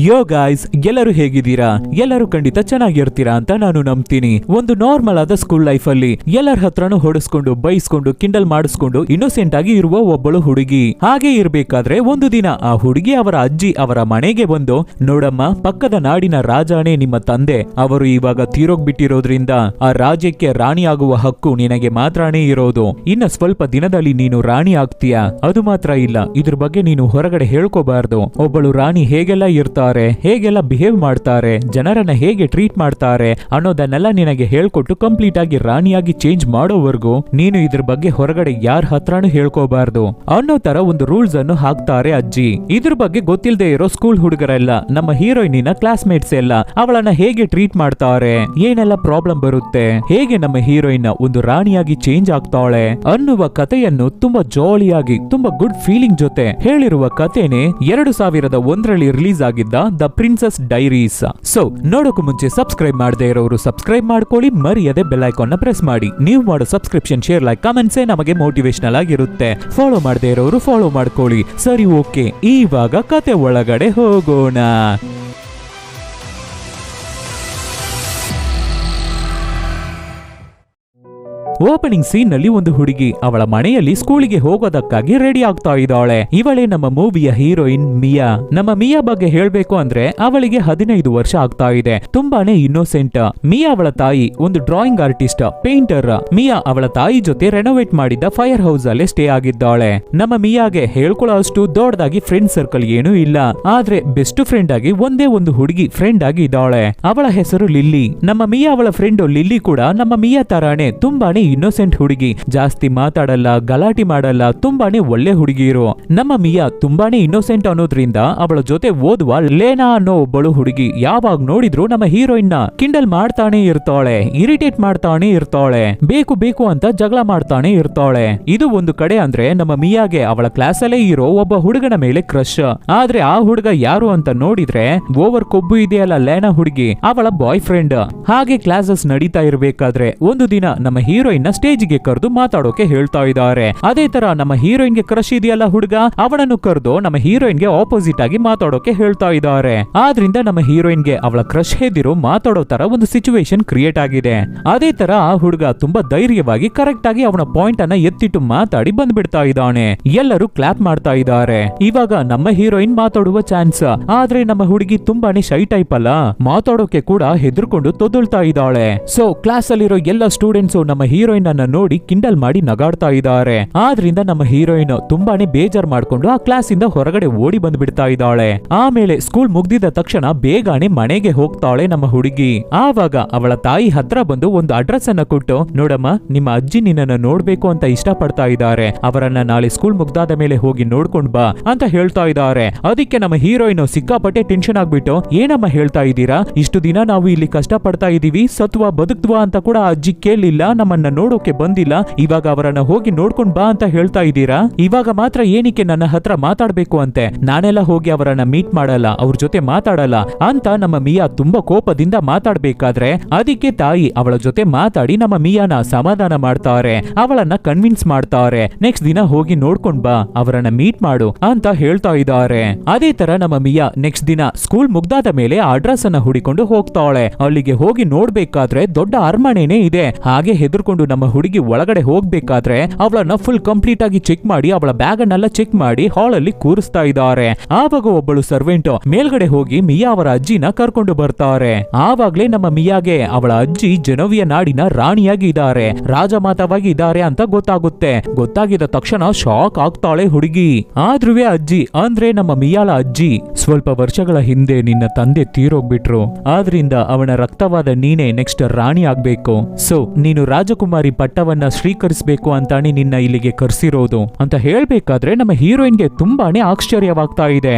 ಯೋ guys, ಎಲ್ಲರೂ ಹೇಗಿದ್ದೀರಾ? ಎಲ್ಲರೂ ಖಂಡಿತ ಚೆನ್ನಾಗಿರ್ತೀರಾ ಅಂತ ನಾನು ನಂಬ್ತೀನಿ. ಒಂದು ನಾರ್ಮಲ್ ಆದ ಸ್ಕೂಲ್ ಲೈಫ್ ಅಲ್ಲಿ ಎಲ್ಲರ ಹತ್ರನೂ ಹೊಡಿಸ್ಕೊಂಡು ಬೈಸ್ಕೊಂಡು ಕಿಂಡಲ್ ಮಾಡಿಸ್ಕೊಂಡು ಇನ್ನೋಸೆಂಟ್ ಆಗಿ ಇರುವ ಒಬ್ಬಳು ಹುಡುಗಿ. ಹಾಗೆ ಇರ್ಬೇಕಾದ್ರೆ ಒಂದು ದಿನ ಆ ಹುಡುಗಿ ಅವರ ಅಜ್ಜಿ ಅವರ ಮನೆಗೆ ಬಂದು, ನೋಡಮ್ಮ, ಪಕ್ಕದ ನಾಡಿನ ರಾಜಾನೇ ನಿಮ್ಮ ತಂದೆ, ಅವರು ಇವಾಗ ತೀರೋಗ್ಬಿಟ್ಟಿರೋದ್ರಿಂದ ಆ ರಾಜ್ಯಕ್ಕೆ ರಾಣಿ ಆಗುವ ಹಕ್ಕು ನಿನಗೆ ಮಾತ್ರನೇ ಇರೋದು. ಇನ್ನ ಸ್ವಲ್ಪ ದಿನದಲ್ಲಿ ನೀನು ರಾಣಿ ಆಗ್ತೀಯಾ. ಅದು ಮಾತ್ರ ಇಲ್ಲ, ಇದ್ರ ಬಗ್ಗೆ ನೀನು ಹೊರಗಡೆ ಹೇಳ್ಕೋಬಾರ್ದು. ಒಬ್ಬಳು ರಾಣಿ ಹೇಗೆಲ್ಲ ಇರ್ತಾರೆ, ಹೇಗೆಲ್ಲ ಬಿಹೇವ್ ಮಾಡ್ತಾರೆ, ಜನರನ್ನ ಹೇಗೆ ಟ್ರೀಟ್ ಮಾಡ್ತಾರೆ ಅನ್ನೋದನ್ನೆಲ್ಲ ನಿನಗೆ ಹೇಳ್ಕೊಟ್ಟು ಕಂಪ್ಲೀಟ್ ಆಗಿ ರಾಣಿಯಾಗಿ ಚೇಂಜ್ ಮಾಡೋವರೆಗೂ ನೀನು ಇದ್ರ ಬಗ್ಗೆ ಹೊರಗಡೆ ಯಾರ ಹತ್ರನೂ ಹೇಳ್ಕೋಬಾರ್ದು ಅನ್ನೋ ತರ ಒಂದು ರೂಲ್ಸ್ ಅನ್ನು ಹಾಕ್ತಾರೆ ಅಜ್ಜಿ. ಇದ್ರ ಬಗ್ಗೆ ಗೊತ್ತಿಲ್ಲದೆ ಇರೋ ಸ್ಕೂಲ್ ಹುಡುಗರೆಲ್ಲ, ನಮ್ಮ ಹೀರೋಯಿನಿನ ಕ್ಲಾಸ್ಮೇಟ್ಸ್ ಎಲ್ಲ ಅವಳನ್ನ ಹೇಗೆ ಟ್ರೀಟ್ ಮಾಡ್ತಾರೆ, ಏನೆಲ್ಲ ಪ್ರಾಬ್ಲಮ್ ಬರುತ್ತೆ, ಹೇಗೆ ನಮ್ಮ ಹೀರೋಯಿನ್ ಒಂದು ರಾಣಿಯಾಗಿ ಚೇಂಜ್ ಆಗ್ತಾಳೆ ಅನ್ನುವ ಕಥೆಯನ್ನು ತುಂಬಾ ಜಾಲಿಯಾಗಿ ತುಂಬಾ ಗುಡ್ ಫೀಲಿಂಗ್ ಜೊತೆ ಹೇಳಿರುವ ಕಥೆನೆ 2001ರಲ್ಲಿ ರಿಲೀಸ್ ಆಗಿದ್ದ ದ ಪ್ರಿನ್ಸೆಸ್ ಡೈರೀಸ್. ಸೊ ನೋಡೋಕು ಮುಂಚೆ ಸಬ್ಸ್ಕ್ರೈಬ್ ಮಾಡದೇ ಇರೋರು ಸಬ್ಸ್ಕ್ರೈಬ್ ಮಾಡ್ಕೊಳ್ಳಿ, ಮರೆಯದೆ ಬೆಲ್ ಐಕಾನ್ ನ ಪ್ರೆಸ್ ಮಾಡಿ. ನೀವು ಮಾಡೋ ಸಬ್ಸ್ಕ್ರಿಪ್ಷನ್, ಶೇರ್, ಲೈಕ್, ಕಮೆಂಟ್ಸೇ ನಮಗೆ ಮೋಟಿವೇಶನಲ್ ಆಗಿರುತ್ತೆ. ಫಾಲೋ ಮಾಡದೇ ಇರೋರು ಫಾಲೋ ಮಾಡ್ಕೊಳ್ಳಿ. ಸರಿ, ಓಕೆ, ಇವಾಗ ಕತೆ ಒಳಗಡೆ ಹೋಗೋಣ. ಓಪನಿಂಗ್ ಸೀನ್ ನಲ್ಲಿ ಒಂದು ಹುಡುಗಿ ಅವಳ ಮನೆಯಲ್ಲಿ ಸ್ಕೂಲಿಗೆ ಹೋಗೋದಕ್ಕಾಗಿ ರೆಡಿ ಆಗ್ತಾ ಇದ್ದಾಳೆ. ಇವಳೇ ನಮ್ಮ ಮೂವಿಯ ಹೀರೋಯಿನ್ ಮಿಯಾ. ನಮ್ಮ ಮಿಯಾ ಬಗ್ಗೆ ಹೇಳ್ಬೇಕು ಅಂದ್ರೆ ಅವಳಿಗೆ 15 ವರ್ಷ ಆಗ್ತಾ ಇದೆ. ತುಂಬಾನೇ ಇನ್ನೋಸೆಂಟ್. ಮಿಯಾ ಅವಳ ತಾಯಿ ಒಂದು ಡ್ರಾಯಿಂಗ್ ಆರ್ಟಿಸ್ಟ್, ಪೇಂಟರ್. ಮಿಯಾ ಅವಳ ತಾಯಿ ಜೊತೆ ರೆನೋವೇಟ್ ಮಾಡಿದ್ದ ಫೈರ್ ಹೌಸ್ ಅಲ್ಲೇ ಸ್ಟೇ ಆಗಿದ್ದಾಳೆ. ನಮ್ಮ ಮಿಯಾಗೆ ಹೇಳ್ಕೊಳ್ಳೋ ಅಷ್ಟು ದೊಡ್ಡದಾಗಿ ಫ್ರೆಂಡ್ ಸರ್ಕಲ್ ಏನೂ ಇಲ್ಲ. ಆದ್ರೆ ಬೆಸ್ಟ್ ಫ್ರೆಂಡ್ ಆಗಿ ಒಂದೇ ಒಂದು ಹುಡುಗಿ ಫ್ರೆಂಡ್ ಆಗಿ ಇದ್ದಾಳೆ. ಅವಳ ಹೆಸರು ಲಿಲ್ಲಿ. ನಮ್ಮ ಮಿಯಾ ಅವಳ ಫ್ರೆಂಡ್ ಲಿಲ್ಲಿ ಕೂಡ ನಮ್ಮ ಮಿಯಾ ತರಾನೇ ತುಂಬಾನೇ ಇನ್ನೋಸೆಂಟ್ ಹುಡುಗಿ. ಜಾಸ್ತಿ ಮಾತಾಡಲ್ಲ, ಗಲಾಟೆ ಮಾಡಲ್ಲ, ತುಂಬಾನೇ ಒಳ್ಳೆ ಹುಡುಗಿರು. ನಮ್ಮ ಮಿಯಾ ತುಂಬಾನೇ ಇನ್ನೋಸೆಂಟ್ ಅನ್ನೋದ್ರಿಂದ ಅವಳ ಜೊತೆ ಓದುವ ಲೇನಾ ಅನ್ನೋ ಒಬ್ಬಳು ಹುಡುಗಿ ಯಾವಾಗ ನೋಡಿದ್ರು ನಮ್ಮ ಹೀರೋಯಿನ್ ನ ಕಿಂಡಲ್ ಮಾಡ್ತಾನೆ ಇರ್ತಾಳೆ, ಇರಿಟೇಟ್ ಮಾಡ್ತಾನೆ ಇರ್ತಾಳೆ, ಬೇಕು ಬೇಕು ಅಂತ ಜಗಳ ಮಾಡ್ತಾನೆ ಇರ್ತಾಳೆ. ಇದು ಒಂದು ಕಡೆ ಅಂದ್ರೆ ನಮ್ಮ ಮಿಯಾಗೆ ಅವಳ ಕ್ಲಾಸ್ ಅಲ್ಲೇ ಇರೋ ಒಬ್ಬ ಹುಡುಗನ ಮೇಲೆ ಕ್ರಶ್. ಆದ್ರೆ ಆ ಹುಡುಗ ಯಾರು ಅಂತ ನೋಡಿದ್ರೆ ಓವರ್ ಕೊಬ್ಬು ಇದೆಯಲ್ಲ ಲೇನಾ ಹುಡುಗಿ, ಅವಳ ಬಾಯ್ ಫ್ರೆಂಡ್. ಹಾಗೆ ಕ್ಲಾಸಸ್ ನಡೀತಾ ಇರ್ಬೇಕಾದ್ರೆ ಒಂದು ದಿನ ನಮ್ಮ ಹೀರೋಯಿನ್ ಸ್ಟೇಜ್ಗೆ ಕರೆದು ಮಾತಾಡೋಕೆ ಹೇಳ್ತಾ ಇದ್ದಾರೆ. ಅದೇ ತರ ನಮ್ಮ ಹೀರೋಯಿನ್ಗೆ ಕ್ರಶ್ ಇದೆಯಲ್ಲ ಹುಡುಗ, ಅವನನ್ನು ಕರೆದು ನಮ್ಮ ಹೀರೋಯಿನ್ಗೆ ಆಪೋಸಿಟ್ ಆಗಿ ಮಾತಾಡೋಕೆ ಹೇಳ್ತಾ ಇದ್ದಾರೆ. ಆದ್ರಿಂದ ನಮ್ಮ ಹೀರೋಯಿನ್ಗೆ ಅವಳ ಕ್ರಶ್ ಹೆದಿರೋ ಮಾತಾಡೋ ತರ ಒಂದು ಸಿಚುವೇಶನ್ ಕ್ರಿಯೇಟ್ ಆಗಿದೆ. ಅದೇ ತರ ಆ ಹುಡುಗ ತುಂಬಾ ಧೈರ್ಯವಾಗಿ ಕರೆಕ್ಟ್ ಆಗಿ ಅವನ ಪಾಯಿಂಟ್ ಅನ್ನ ಎತ್ತಿಟ್ಟು ಮಾತಾಡಿ ಬಂದ್ಬಿಡ್ತಾ ಇದ್ದಾನೆ. ಎಲ್ಲರೂ ಕ್ಲಾಪ್ ಮಾಡ್ತಾ ಇದ್ದಾರೆ. ಇವಾಗ ನಮ್ಮ ಹೀರೋಯಿನ್ ಮಾತಾಡುವ ಚಾನ್ಸ್. ಆದ್ರೆ ನಮ್ಮ ಹುಡುಗಿ ತುಂಬಾನೇ ಶೈ ಟೈಪ್ ಅಲ್ಲ, ಮಾತಾಡೋಕೆ ಕೂಡ ಹೆದರ್ಕೊಂಡು ತೊದಲ್ತಾ ಇದ್ದಾಳೆ. ಸೊ ಕ್ಲಾಸ್ ಅಲ್ಲಿರೋ ಎಲ್ಲ ಸ್ಟೂಡೆಂಟ್ಸ್ ನಮ್ಮ ಹೀರೋಯಿನ್ ಅನ್ನ ನೋಡಿ ಕಿಂಡಲ್ ಮಾಡಿ ನಗಾಡ್ತಾ ಇದ್ದಾರೆ. ಆದ್ರಿಂದ ನಮ್ಮ ಹೀರೋಯಿನ್ ತುಂಬಾನೇ ಬೇಜಾರ್ ಮಾಡ್ಕೊಂಡು ಆ ಕ್ಲಾಸ್ ಇಂದ ಹೊರಗಡೆ ಓಡಿ ಬಂದ್ಬಿಡ್ತಾ ಇದ್ದಾಳೆ. ಆಮೇಲೆ ಸ್ಕೂಲ್ ಮುಗ್ದಿದ ತಕ್ಷಣ ಬೇಗನೆ ಮನೆಗೆ ಹೋಗ್ತಾಳೆ ನಮ್ಮ ಹುಡುಗಿ. ಆವಾಗ ಅವಳ ತಾಯಿ ಹತ್ರ ಬಂದು ಒಂದು ಅಡ್ರೆಸ್ ಅನ್ನ ಕೊಟ್ಟು, ನೋಡಮ್ಮ, ನಿಮ್ಮ ಅಜ್ಜಿ ನಿನ್ನನ್ನು ನೋಡ್ಬೇಕು ಅಂತ ಇಷ್ಟ ಪಡ್ತಾ ಇದ್ದಾರೆ, ಅವರನ್ನ ನಾಳೆ ಸ್ಕೂಲ್ ಮುಗ್ದಾದ ಮೇಲೆ ಹೋಗಿ ನೋಡ್ಕೊಂಡ್ ಬಾ ಅಂತ ಹೇಳ್ತಾ ಇದ್ದಾರೆ. ಅದಕ್ಕೆ ನಮ್ಮ ಹೀರೋಯಿನ್ ಸಿಕ್ಕಾಪಟ್ಟೆ ಟೆನ್ಷನ್ ಆಗ್ಬಿಟ್ಟು, ಏನಮ್ಮ ಹೇಳ್ತಾ ಇದ್ದೀರಾ, ಇಷ್ಟು ದಿನ ನಾವು ಇಲ್ಲಿ ಕಷ್ಟ ಪಡ್ತಾ ಇದೀವಿ, ಸತ್ವಾ ಬದುಕ್ವಾ ಅಂತ ಕೂಡ ಅಜ್ಜಿ ಕೇಳಲಿಲ್ಲ, ನಮ್ಮನ್ನ ನೋಡೋಕೆ ಬಂದಿಲ್ಲ, ಇವಾಗ ಅವರನ್ನ ಹೋಗಿ ನೋಡ್ಕೊಂಡ್ ಬಾ ಅಂತ ಹೇಳ್ತಾ ಇದ್ದೀರಾ, ಇವಾಗ ಮಾತ್ರ ಏನಕ್ಕೆ ನನ್ನ ಹತ್ರ ಮಾತಾಡ್ಬೇಕು ಅಂತೆ, ನಾನೆಲ್ಲ ಹೋಗಿ ಅವರನ್ನ ಮೀಟ್ ಮಾಡಲ್ಲ, ಅವ್ರ ಜೊತೆ ಮಾತಾಡಲ್ಲ ಅಂತ ನಮ್ಮ ಮಿಯಾ ತುಂಬಾ ಕೋಪದಿಂದ ಮಾತಾಡ್ಬೇಕಾದ್ರೆ ಅದಕ್ಕೆ ತಾಯಿ ಅವಳ ಜೊತೆ ಮಾತಾಡಿ ನಮ್ಮ ಮಿಯಾನ ಸಮಾಧಾನ ಮಾಡ್ತಾರೆ, ಅವಳನ್ನ ಕನ್ವಿನ್ಸ್ ಮಾಡ್ತಾರೆ. ನೆಕ್ಸ್ಟ್ ದಿನ ಹೋಗಿ ನೋಡ್ಕೊಂಡ್ ಬಾ, ಅವರನ್ನ ಮೀಟ್ ಮಾಡು ಅಂತ ಹೇಳ್ತಾ ಇದ್ದಾರೆ. ಅದೇ ತರ ನಮ್ಮ ಮಿಯಾ ನೆಕ್ಸ್ಟ್ ದಿನ ಸ್ಕೂಲ್ ಮುಗ್ದಾದ ಮೇಲೆ ಅಡ್ರೆಸ್ ಅನ್ನ ಹುಡಿಕೊಂಡು ಹೋಗ್ತಾಳೆ. ಅಲ್ಲಿಗೆ ಹೋಗಿ ನೋಡ್ಬೇಕಾದ್ರೆ ದೊಡ್ಡ ಅರಮನೆನೇ ಇದೆ. ಹಾಗೆ ಹೆದರ್ಕೊಂಡು ನಮ್ಮ ಹುಡುಗಿ ಒಳಗಡೆ ಹೋಗ್ಬೇಕಾದ್ರೆ ಅವಳನ್ನ ಫುಲ್ ಕಂಪ್ಲೀಟ್ ಆಗಿ ಚೆಕ್ ಮಾಡಿ ಅವಳ ಬ್ಯಾಗ್ ಅನ್ನೆಲ್ಲ ಚೆಕ್ ಮಾಡಿ ಹಾಲ್ ಅಲ್ಲಿ ಕೂರಿಸ್ತಾ ಇದ್ದಾರೆ. ಆವಾಗ ಒಬ್ಬಳು ಸರ್ವೆಂಟ್ ಮೇಲ್ಗಡೆ ಹೋಗಿ ಮಿಯಾ ಅವರ ಅಜ್ಜಿನ ಕರ್ಕೊಂಡು ಬರ್ತಾರೆ. ಆವಾಗ್ಲೇ ನಮ್ಮ ಮಿಯಾಗೆ ಅವಳ ಅಜ್ಜಿ ಜನವಿಯ ನಾಡಿನ ರಾಣಿಯಾಗಿ ಇದ್ದಾರೆ, ರಾಜಮಾತವಾಗಿ ಇದ್ದಾರೆ ಅಂತ ಗೊತ್ತಾಗುತ್ತೆ. ಗೊತ್ತಾಗಿದ ತಕ್ಷಣ ಶಾಕ್ ಆಗ್ತಾಳೆ ಹುಡುಗಿ. ಆದ್ರೂ ಅಜ್ಜಿ ಅಂದ್ರೆ ನಮ್ಮ ಮಿಯಾಳ ಅಜ್ಜಿ, ಸ್ವಲ್ಪ ವರ್ಷಗಳ ಹಿಂದೆ ನಿನ್ನ ತಂದೆ ತೀರೋಗ್ಬಿಟ್ರು, ಆದ್ರಿಂದ ಅವನ ರಕ್ತವಾದ ನೀನೇ ನೆಕ್ಸ್ಟ್ ರಾಣಿ ಆಗ್ಬೇಕು. ಸೊ ನೀನು ರಾಜಕುಮಾರಿ ಪಟ್ಟವನ್ನ ಸ್ವೀಕರಿಸಬೇಕು ಅಂತಾನೆ ನಿನ್ನ ಇಲ್ಲಿಗೆ ಕರ್ಸಿರೋದು ಅಂತ ಹೇಳ್ಬೇಕಾದ್ರೆ ನಮ್ಮ ಹೀರೋಯಿನ್ಗೆ ತುಂಬಾನೇ ಆಶ್ಚರ್ಯವಾಗ್ತಾ ಇದೆ.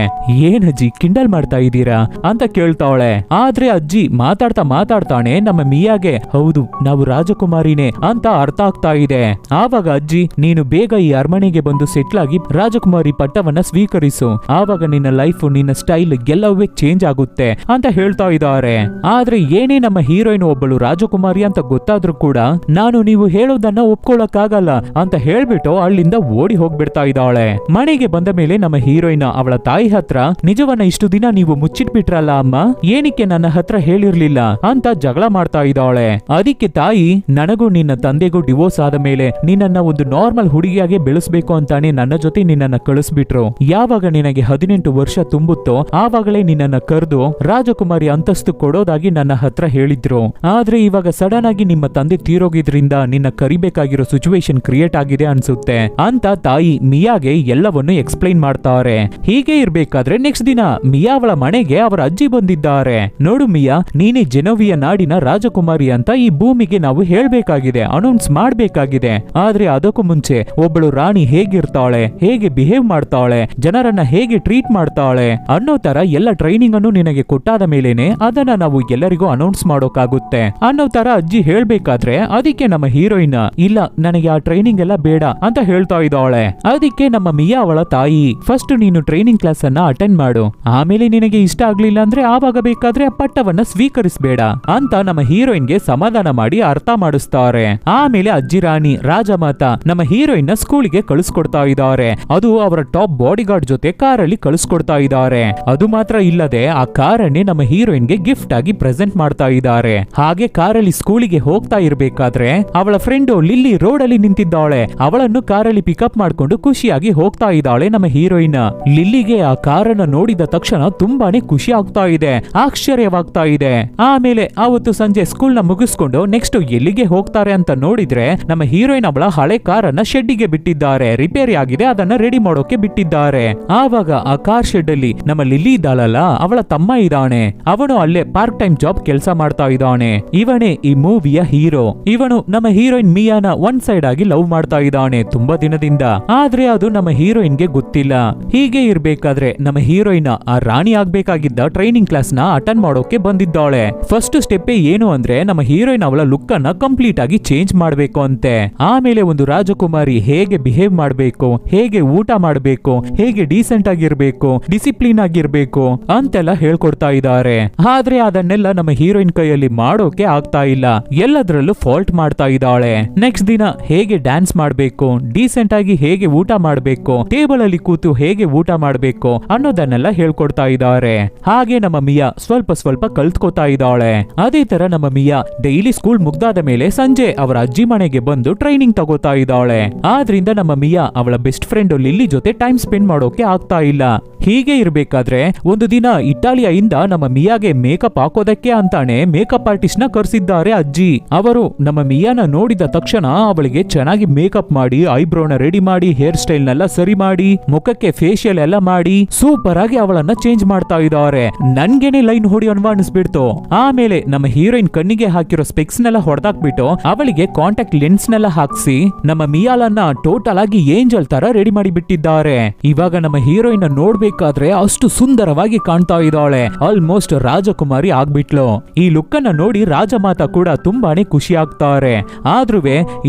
ಏನಜ್ಜಿ ಕಿಂಡಲ್ ಮಾಡ್ತಾ ಇದ್ದೀರಾ ಅಂತ ಕೇಳ್ತಾವಳೆ. ಆದ್ರೆ ಅಜ್ಜಿ ಮಾತಾಡ್ತಾನೆ ನಮ್ಮ ಮಿಯಾಗೆ, ಹೌದು, ನಾವು ರಾಜಕುಮಾರಿನೇ ಅಂತ ಅರ್ಥ ಆಗ್ತಾ ಇದೆ. ಆವಾಗ ಅಜ್ಜಿ, ನೀನು ಬೇಗ ಈ ಅರಮನೆಗೆ ಬಂದು ಸೆಟ್ಲ್ ಆಗಿ ರಾಜಕುಮಾರಿ ಪಟ್ಟವನ್ನ ಸ್ವೀಕರಿಸು, ಆವಾಗ ನಿನ್ನ ಲೈಫ್, ನಿನ್ನ ಸ್ಟೈಲ್ ಎಲ್ಲವೇ ಚೇಂಜ್ ಆಗುತ್ತೆ ಅಂತ ಹೇಳ್ತಾ ಇದ್ದಾರೆ. ಆದ್ರೆ ಏನೇ ನಮ್ಮ ಹೀರೋಯಿನ್ ಒಬ್ಬಳು ರಾಜಕುಮಾರಿ ಅಂತ ಗೊತ್ತಾದ್ರೂ ಕೂಡ, ನಾನು ನೀವು ಹೇಳೋದನ್ನ ಒಪ್ಕೊಳ್ಳಕ್ಕಾಗಲ್ಲ ಅಂತ ಹೇಳ್ಬಿಟ್ಟು ಅಲ್ಲಿಂದ ಓಡಿ ಹೋಗ್ಬಿಡ್ತಾ ಇದ್ದಾಳೆ. ಮನೆಗೆ ಬಂದ ಮೇಲೆ ನಮ್ಮ ಹೀರೋಯಿನ್ ಅವಳ ತಾಯಿ ಹತ್ರ ನಿಜವನ್ನ ಇಷ್ಟು ದಿನ ನೀವು ಮುಚ್ಚಿಟ್ಬಿಟ್ರಲ್ಲ ಅಮ್ಮ, ಏನಕ್ಕೆ ನನ್ನ ಹತ್ರ ಹೇಳಿರ್ಲಿಲ್ಲ ಅಂತ ಜಗಳ ಮಾಡ್ತಾ ಇದ್ದಾಳೆ. ಅದಕ್ಕೆ ತಾಯಿ, ನನಗೂ ನಿನ್ನ ತಂದೆಗೂ ಡಿವೋರ್ಸ್ ಆದ ಮೇಲೆ ನಿನ್ನನ್ನ ಒಂದು ನಾರ್ಮಲ್ ಹುಡುಗಿಯಾಗೆ ಬೆಳೆಸ್ಬೇಕು ಅಂತಾನೆ ನನ್ನ ಜೊತೆ ನಿನ್ನನ್ನ ಕಳಿಸ್ಬಿಟ್ರು. ಯಾವಾಗ ನಿನಗೆ 18 ವರ್ಷ ತುಂಬುತ್ತೋ ಆವಾಗಲೇ ನಿನ್ನನ್ನ ಕರೆದು ರಾಜಕುಮಾರಿ ಅಂತಸ್ತು ಕೊಡೋದಾಗಿ ನನ್ನ ಹತ್ರ ಹೇಳಿದ್ರು. ಆದ್ರೆ ಇವಾಗ ಸಡನ್ ಆಗಿ ನಿಮ್ಮ ತಂದೆ ತೀರೋಗಿದ್ರಿಂದ ನಿನ್ನ ಕರಿಬೇಕಾಗಿರೋ ಸಿಚುವೇಶನ್ ಕ್ರಿಯೇಟ್ ಆಗಿದೆ ಅನ್ಸುತ್ತೆ ಅಂತ ತಾಯಿ ಮಿಯಾಗೆ ಎಲ್ಲವನ್ನು ಎಕ್ಸ್ಪ್ಲೈನ್ ಮಾಡ್ತಾರೆ. ಹೀಗೆ ಇರ್ಬೇಕಾದ್ರೆ ನೆಕ್ಸ್ಟ್ ದಿನ ಮಿಯಾ ಅವಳ ಮನೆಗೆ ಅವರ ಅಜ್ಜಿ ಬಂದಿದ್ದಾರೆ. ನೋಡು ಮಿಯಾ, ನೀನೇ ಜೆನೋವಿಯ ನಾಡಿನ ರಾಜಕುಮಾರಿ ಅಂತ ಈ ಭೂಮಿಗೆ ನಾವು ಹೇಳ್ಬೇಕಾಗಿದೆ, ಅನೌನ್ಸ್ ಮಾಡ್ಬೇಕಾಗಿದೆ. ಆದ್ರೆ ಅದಕ್ಕೂ ಮುಂಚೆ ಒಬ್ಬಳು ರಾಣಿ ಹೇಗಿರ್ತಾಳೆ, ಹೇಗೆ ಬಿಹೇವ್ ಮಾಡ್ತಾಳೆ, ಜನರನ್ನ ಹೇಗೆ ಟ್ರೀಟ್ ಮಾಡ್ತಾಳೆ ಅನ್ನೋ ತರ ಎಲ್ಲ ಟ್ರೈನಿಂಗ್ ಅನ್ನು ನಿನಗೆ ಕೊಟ್ಟಾದ ಮೇಲೇನೆ ಅದನ್ನ ನಾವು ಎಲ್ಲರಿಗೂ ಅನೌನ್ಸ್ ಮಾಡೋಕಾಗುತ್ತೆ ಅನ್ನೋ ತರ ಅಜ್ಜಿ ಹೇಳ್ಬೇಕಾದ್ರೆ ಅದಕ್ಕೆ ನಮ್ಮ ಹೀರೋಯಿನ್ ಇಲ್ಲ, ನನಗೆ ಆ ಟ್ರೈನಿಂಗ್ ಎಲ್ಲ ಬೇಡ ಅಂತ ಹೇಳ್ತಾ ಇದ್ದಾಳೆ. ಅದಕ್ಕೆ ನಮ್ಮ ಮಿಯಾ ಅವಳ ತಾಯಿ, ಫಸ್ಟ್ ನೀನು ಟ್ರೈನಿಂಗ್ ಕ್ಲಾಸ್ ಅನ್ನ ಅಟೆಂಡ್ ಮಾಡು, ಆಮೇಲೆ ನಿನಗೆ ಇಷ್ಟ ಆಗ್ಲಿಲ್ಲ ಅಂದ್ರೆ ಆವಾಗ ಬೇಕಾದ್ರೆ ಆ ಪಟ್ಟವನ್ನ ಸ್ವೀಕರಿಸಬೇಡ ಅಂತ ನಮ್ಮ ಹೀರೋಯಿನ್ಗೆ ಸಮಾಧಾನ ಮಾಡಿ ಅರ್ಥ ಮಾಡಿಸ್ತಾರೆ. ಆಮೇಲೆ ಅಜ್ಜಿ ರಾಣಿ ರಾಜಮಾತಾ ನಮ್ಮ ಹೀರೋಯಿನ್ ನ ಸ್ಕೂಲಿಗೆ ಕಳಿಸ್ಕೊಡ್ತಾ ಇದ್ದಾರೆ. ಅದು ಅವರ ಟಾಪ್ ಬಾಡಿ ಗಾರ್ಡ್ ಜೊತೆ ಕಾರಲ್ಲಿ ಕಳಿಸ್ಕೊಡ್ತಾ ಇದ್ದಾರೆ. ಅದು ಮಾತ್ರ ಇಲ್ಲದೆ ಆ ಕಾರನ್ನೇ ನಮ್ಮ ಹೀರೋಯಿನ್ಗೆ ಗಿಫ್ಟ್ ಆಗಿ ಪ್ರೆಸೆಂಟ್ ಮಾಡ್ತಾ ಇದ್ದಾರೆ. ಹಾಗೆ ಕಾರಲ್ಲಿ ಸ್ಕೂಲಿಗೆ ಹೋಗ್ತಾ ಇರ್ಬೇಕಾದ್ರೆ ಅವಳ ಫ್ರೆಂಡು ಲಿಲ್ಲಿ ರೋಡ್ ಅಲ್ಲಿ ನಿಂತಿದ್ದಾಳೆ. ಅವಳನ್ನು ಕಾರಲ್ಲಿ ಪಿಕಪ್ ಮಾಡ್ಕೊಂಡು ಖುಷಿಯಾಗಿ ಹೋಗ್ತಾ ಇದ್ದಾಳೆ ನಮ್ಮ ಹೀರೋಯಿನ್. ಲಿಲ್ಲಿಗೆ ಆ ಕಾರನ್ನ ನೋಡಿದ ತಕ್ಷಣ ತುಂಬಾನೇ ಖುಷಿ ಆಗ್ತಾ ಇದೆ, ಆಶ್ಚರ್ಯವಾಗ್ತಾ ಇದೆ. ಆಮೇಲೆ ಅವತ್ತು ಸಂಜೆ ಸ್ಕೂಲ್ ನ ಮುಗಿಸ್ಕೊಂಡು ನೆಕ್ಸ್ಟ್ ಎಲ್ಲಿಗೆ ಹೋಗ್ತಾರೆ ಅಂತ ನೋಡಿದ್ರೆ ನಮ್ಮ ಹೀರೋಯಿನ್ ಅವಳ ಹಳೆ ಕಾರನ್ನ ಶೆಡ್ಡಿಗೆ ಬಿಟ್ಟಿದ್ದಾರೆ. ರಿಪೇರಿ ಆಗಿದೆ, ಅದನ್ನ ರೆಡಿ ಮಾಡೋಕೆ ಬಿಟ್ಟಿದ್ದಾರೆ. ಆವಾಗ ಆ ಕಾರ್ ಶೆಡ್ ಅಲ್ಲಿ ನಮ್ಮ ಲಿಲ್ಲಿ ಇದ್ದಾಳಲ್ಲ, ಅವಳ ತಮ್ಮ ಇದ್ದಾನೆ. ಅವನು ಅಲ್ಲೇ ಪಾರ್ಟ್ ಟೈಮ್ ಜಾಬ್ ಕೆಲಸ ಮಾಡ್ತಾ ಇದ್ದಾನೆ. ಇವನೇ ಈ ಮೂವಿಯ ಹೀರೋ. ಇವನು ನಮ್ಮ ಹೀರೋಯಿನ್ ಮಿಯಾನ ಒನ್ ಸೈಡ್ ಆಗಿ ಲವ್ ಮಾಡ್ತಾ ಇದ್ದಾನೆ ತುಂಬಾ ದಿನದಿಂದ. ಆದ್ರೆ ಅದು ನಮ್ಮ ಹೀರೋಯಿನ್ಗೆ ಗೊತ್ತಿಲ್ಲ. ಹೀಗೆ ಇರ್ಬೇಕಾದ್ರೆ ನಮ್ಮ ಹೀರೋಯಿನ್ ಆ ರಾಣಿ ಆಗ್ಬೇಕಾಗಿದ್ದ ಟ್ರೈನಿಂಗ್ ಕ್ಲಾಸ್ ನ ಅಟೆಂಡ್ ಮಾಡೋಕೆ ಬಂದಿದ್ದಾಳೆ. ಫಸ್ಟ್ ಸ್ಟೆಪ್ ಏನು ಅಂದ್ರೆ ನಮ್ಮ ಹೀರೋಯಿನ್ ಅವಳ ಲುಕ್ ಅನ್ನ ಕಂಪ್ಲೀಟ್ ಆಗಿ ಚೇಂಜ್ ಮಾಡ್ಬೇಕು ಅಂತೆ. ಆಮೇಲೆ ಒಂದು ರಾಜಕುಮಾರಿ ಹೇಗೆ ಬಿಹೇವ್ ಮಾಡ್ಬೇಕು, ಹೇಗೆ ಊಟ ಮಾಡ್ಬೇಕು, ಹೇಗೆ ಡೀಸೆಂಟ್ ಆಗಿರ್ಬೇಕು, ಡಿಸಿಪ್ಲಿನ್ ಆಗಿರ್ಬೇಕು ಅಂತೆಲ್ಲ ಹೇಳ್ಕೊಡ್ತಾ ಇದ್ದಾರೆ. ಆದ್ರೆ ಅದನ್ನೆಲ್ಲ ನಮ್ಮ ಹೀರೋಯಿನ್ ಕೈಯಲ್ಲಿ ಮಾಡೋಕೆ ಆಗ್ತಾ ಇಲ್ಲ, ಎಲ್ಲದರಲ್ಲೂ ಫಾಲ್ಟ್ ಮಾಡ್ತಾ ಇದ್ದಾಳೆ. ನೆಕ್ಸ್ಟ್ ದಿನ ಹೇಗೆ ಡ್ಯಾನ್ಸ್ ಮಾಡ್ಬೇಕು, ಡೀಸೆಂಟ್ ಆಗಿ ಹೇಗೆ ಊಟ ಮಾಡ್ಬೇಕು, ಟೇಬಲ್ ಅಲ್ಲಿ ಕೂತು ಹೇಗೆ ಊಟ ಮಾಡ್ಬೇಕು ಅನ್ನೋದನ್ನೆಲ್ಲ ಹೇಳ್ಕೊಡ್ತಾ ಇದ್ದಾರೆ. ಹಾಗೆ ನಮ್ಮ ಮಿಯಾ ಸ್ವಲ್ಪ ಸ್ವಲ್ಪ ಕಲ್ತ್ಕೋತಾ ಇದ್ದಾಳೆ. ಅದೇ ತರ ನಮ್ಮ ಮಿಯಾ ಡೈಲಿ ಸ್ಕೂಲ್ ಮುಗ್ದಾದ ಮೇಲೆ ಸಂಜೆ ಅವರ ಅಜ್ಜಿ ಮನೆಗೆ ಬಂದು ಟ್ರೈನಿಂಗ್ ತಗೋತಾ ಇದ್ದಾಳೆ. ಆದ್ರಿಂದ ನಮ್ಮ ಮಿಯಾ ಅವಳ ಬೆಸ್ಟ್ ಫ್ರೆಂಡ್ ಲಿಲ್ಲಿ ಜೊತೆ ಟೈಮ್ ಸ್ಪೆಂಡ್ ಮಾಡೋಕೆ ಆಗ್ತಾ ಇಲ್ಲ. ಹೀಗೆ ಇರ್ಬೇಕಾದ್ರೆ ಒಂದು ದಿನ ಇಟಾಲಿಯಿಂದ ನಮ್ಮ ಮಿಯಾಗೆ ಮೇಕಪ್ ಹಾಕೋದಕ್ಕೆ ಅಂತಾನೆ ಮೇಕಪ್ ಆರ್ಟಿಸ್ಟ್ ನ ಕರ್ಸಿದ್ದಾರೆ ಅಜ್ಜಿ. ಅವರು ನಮ್ಮ ಮಿಯಾನ ನೋಡಿದ ತಕ್ಷಣ ಅವಳಿಗೆ ಚೆನ್ನಾಗಿ ಮೇಕಪ್ ಮಾಡಿ, ಐಬ್ರೋನ ರೆಡಿ ಮಾಡಿ, ಹೇರ್ ಸ್ಟೈಲ್ ನೆಲ್ಲ ಸರಿ ಮಾಡಿ, ಮುಖಕ್ಕೆ ಫೇಶಿಯಲ್ ಎಲ್ಲ ಮಾಡಿ ಸೂಪರ್ ಆಗಿ ಅವಳನ್ನ ಚೇಂಜ್ ಮಾಡ್ತಾ ಇದ್ದಾರೆ. ನನ್ಗೆನೆ ಲೈನ್ ಹೊಡಿಯೋನ್ವಾ ಅನಿಸ್ಬಿಡ್ತು. ಆಮೇಲೆ ನಮ್ಮ ಹೀರೋಯಿನ್ ಕಣ್ಣಿಗೆ ಹಾಕಿರೋ ಸ್ಪೆಕ್ಸ್ ನೆಲ್ಲ ಹೊಡೆದಾಕ್ಬಿಟ್ಟು ಅವಳಿಗೆ ಕಾಂಟ್ಯಾಕ್ಟ್ ಲೆನ್ಸ್ ನೆಲ್ಲ ಹಾಕ್ಸಿ ನಮ್ಮ ಮಿಯಾಲನ್ನ ಟೋಟಲ್ ಆಗಿ ಏಂಜಲ್ ತರ ರೆಡಿ ಮಾಡಿ ಬಿಟ್ಟಿದ್ದಾರೆ. ಇವಾಗ ನಮ್ಮ ಹೀರೋಯಿನ್ ನೋಡ್ಬೇಕಾದ್ರೆ ಅಷ್ಟು ಸುಂದರವಾಗಿ ಕಾಣ್ತಾ ಇದ್ದಾಳೆ, ಆಲ್ಮೋಸ್ಟ್ ರಾಜಕುಮಾರಿ ಆಗ್ಬಿಟ್ಲು. ಈ ಲುಕ್ ಅನ್ನ ನೋಡಿ ರಾಜಮಾತಾ ಕೂಡ ತುಂಬಾನೇ ಖುಷಿ ಆಗ್ತಾರೆ. ಆದ್ರೂ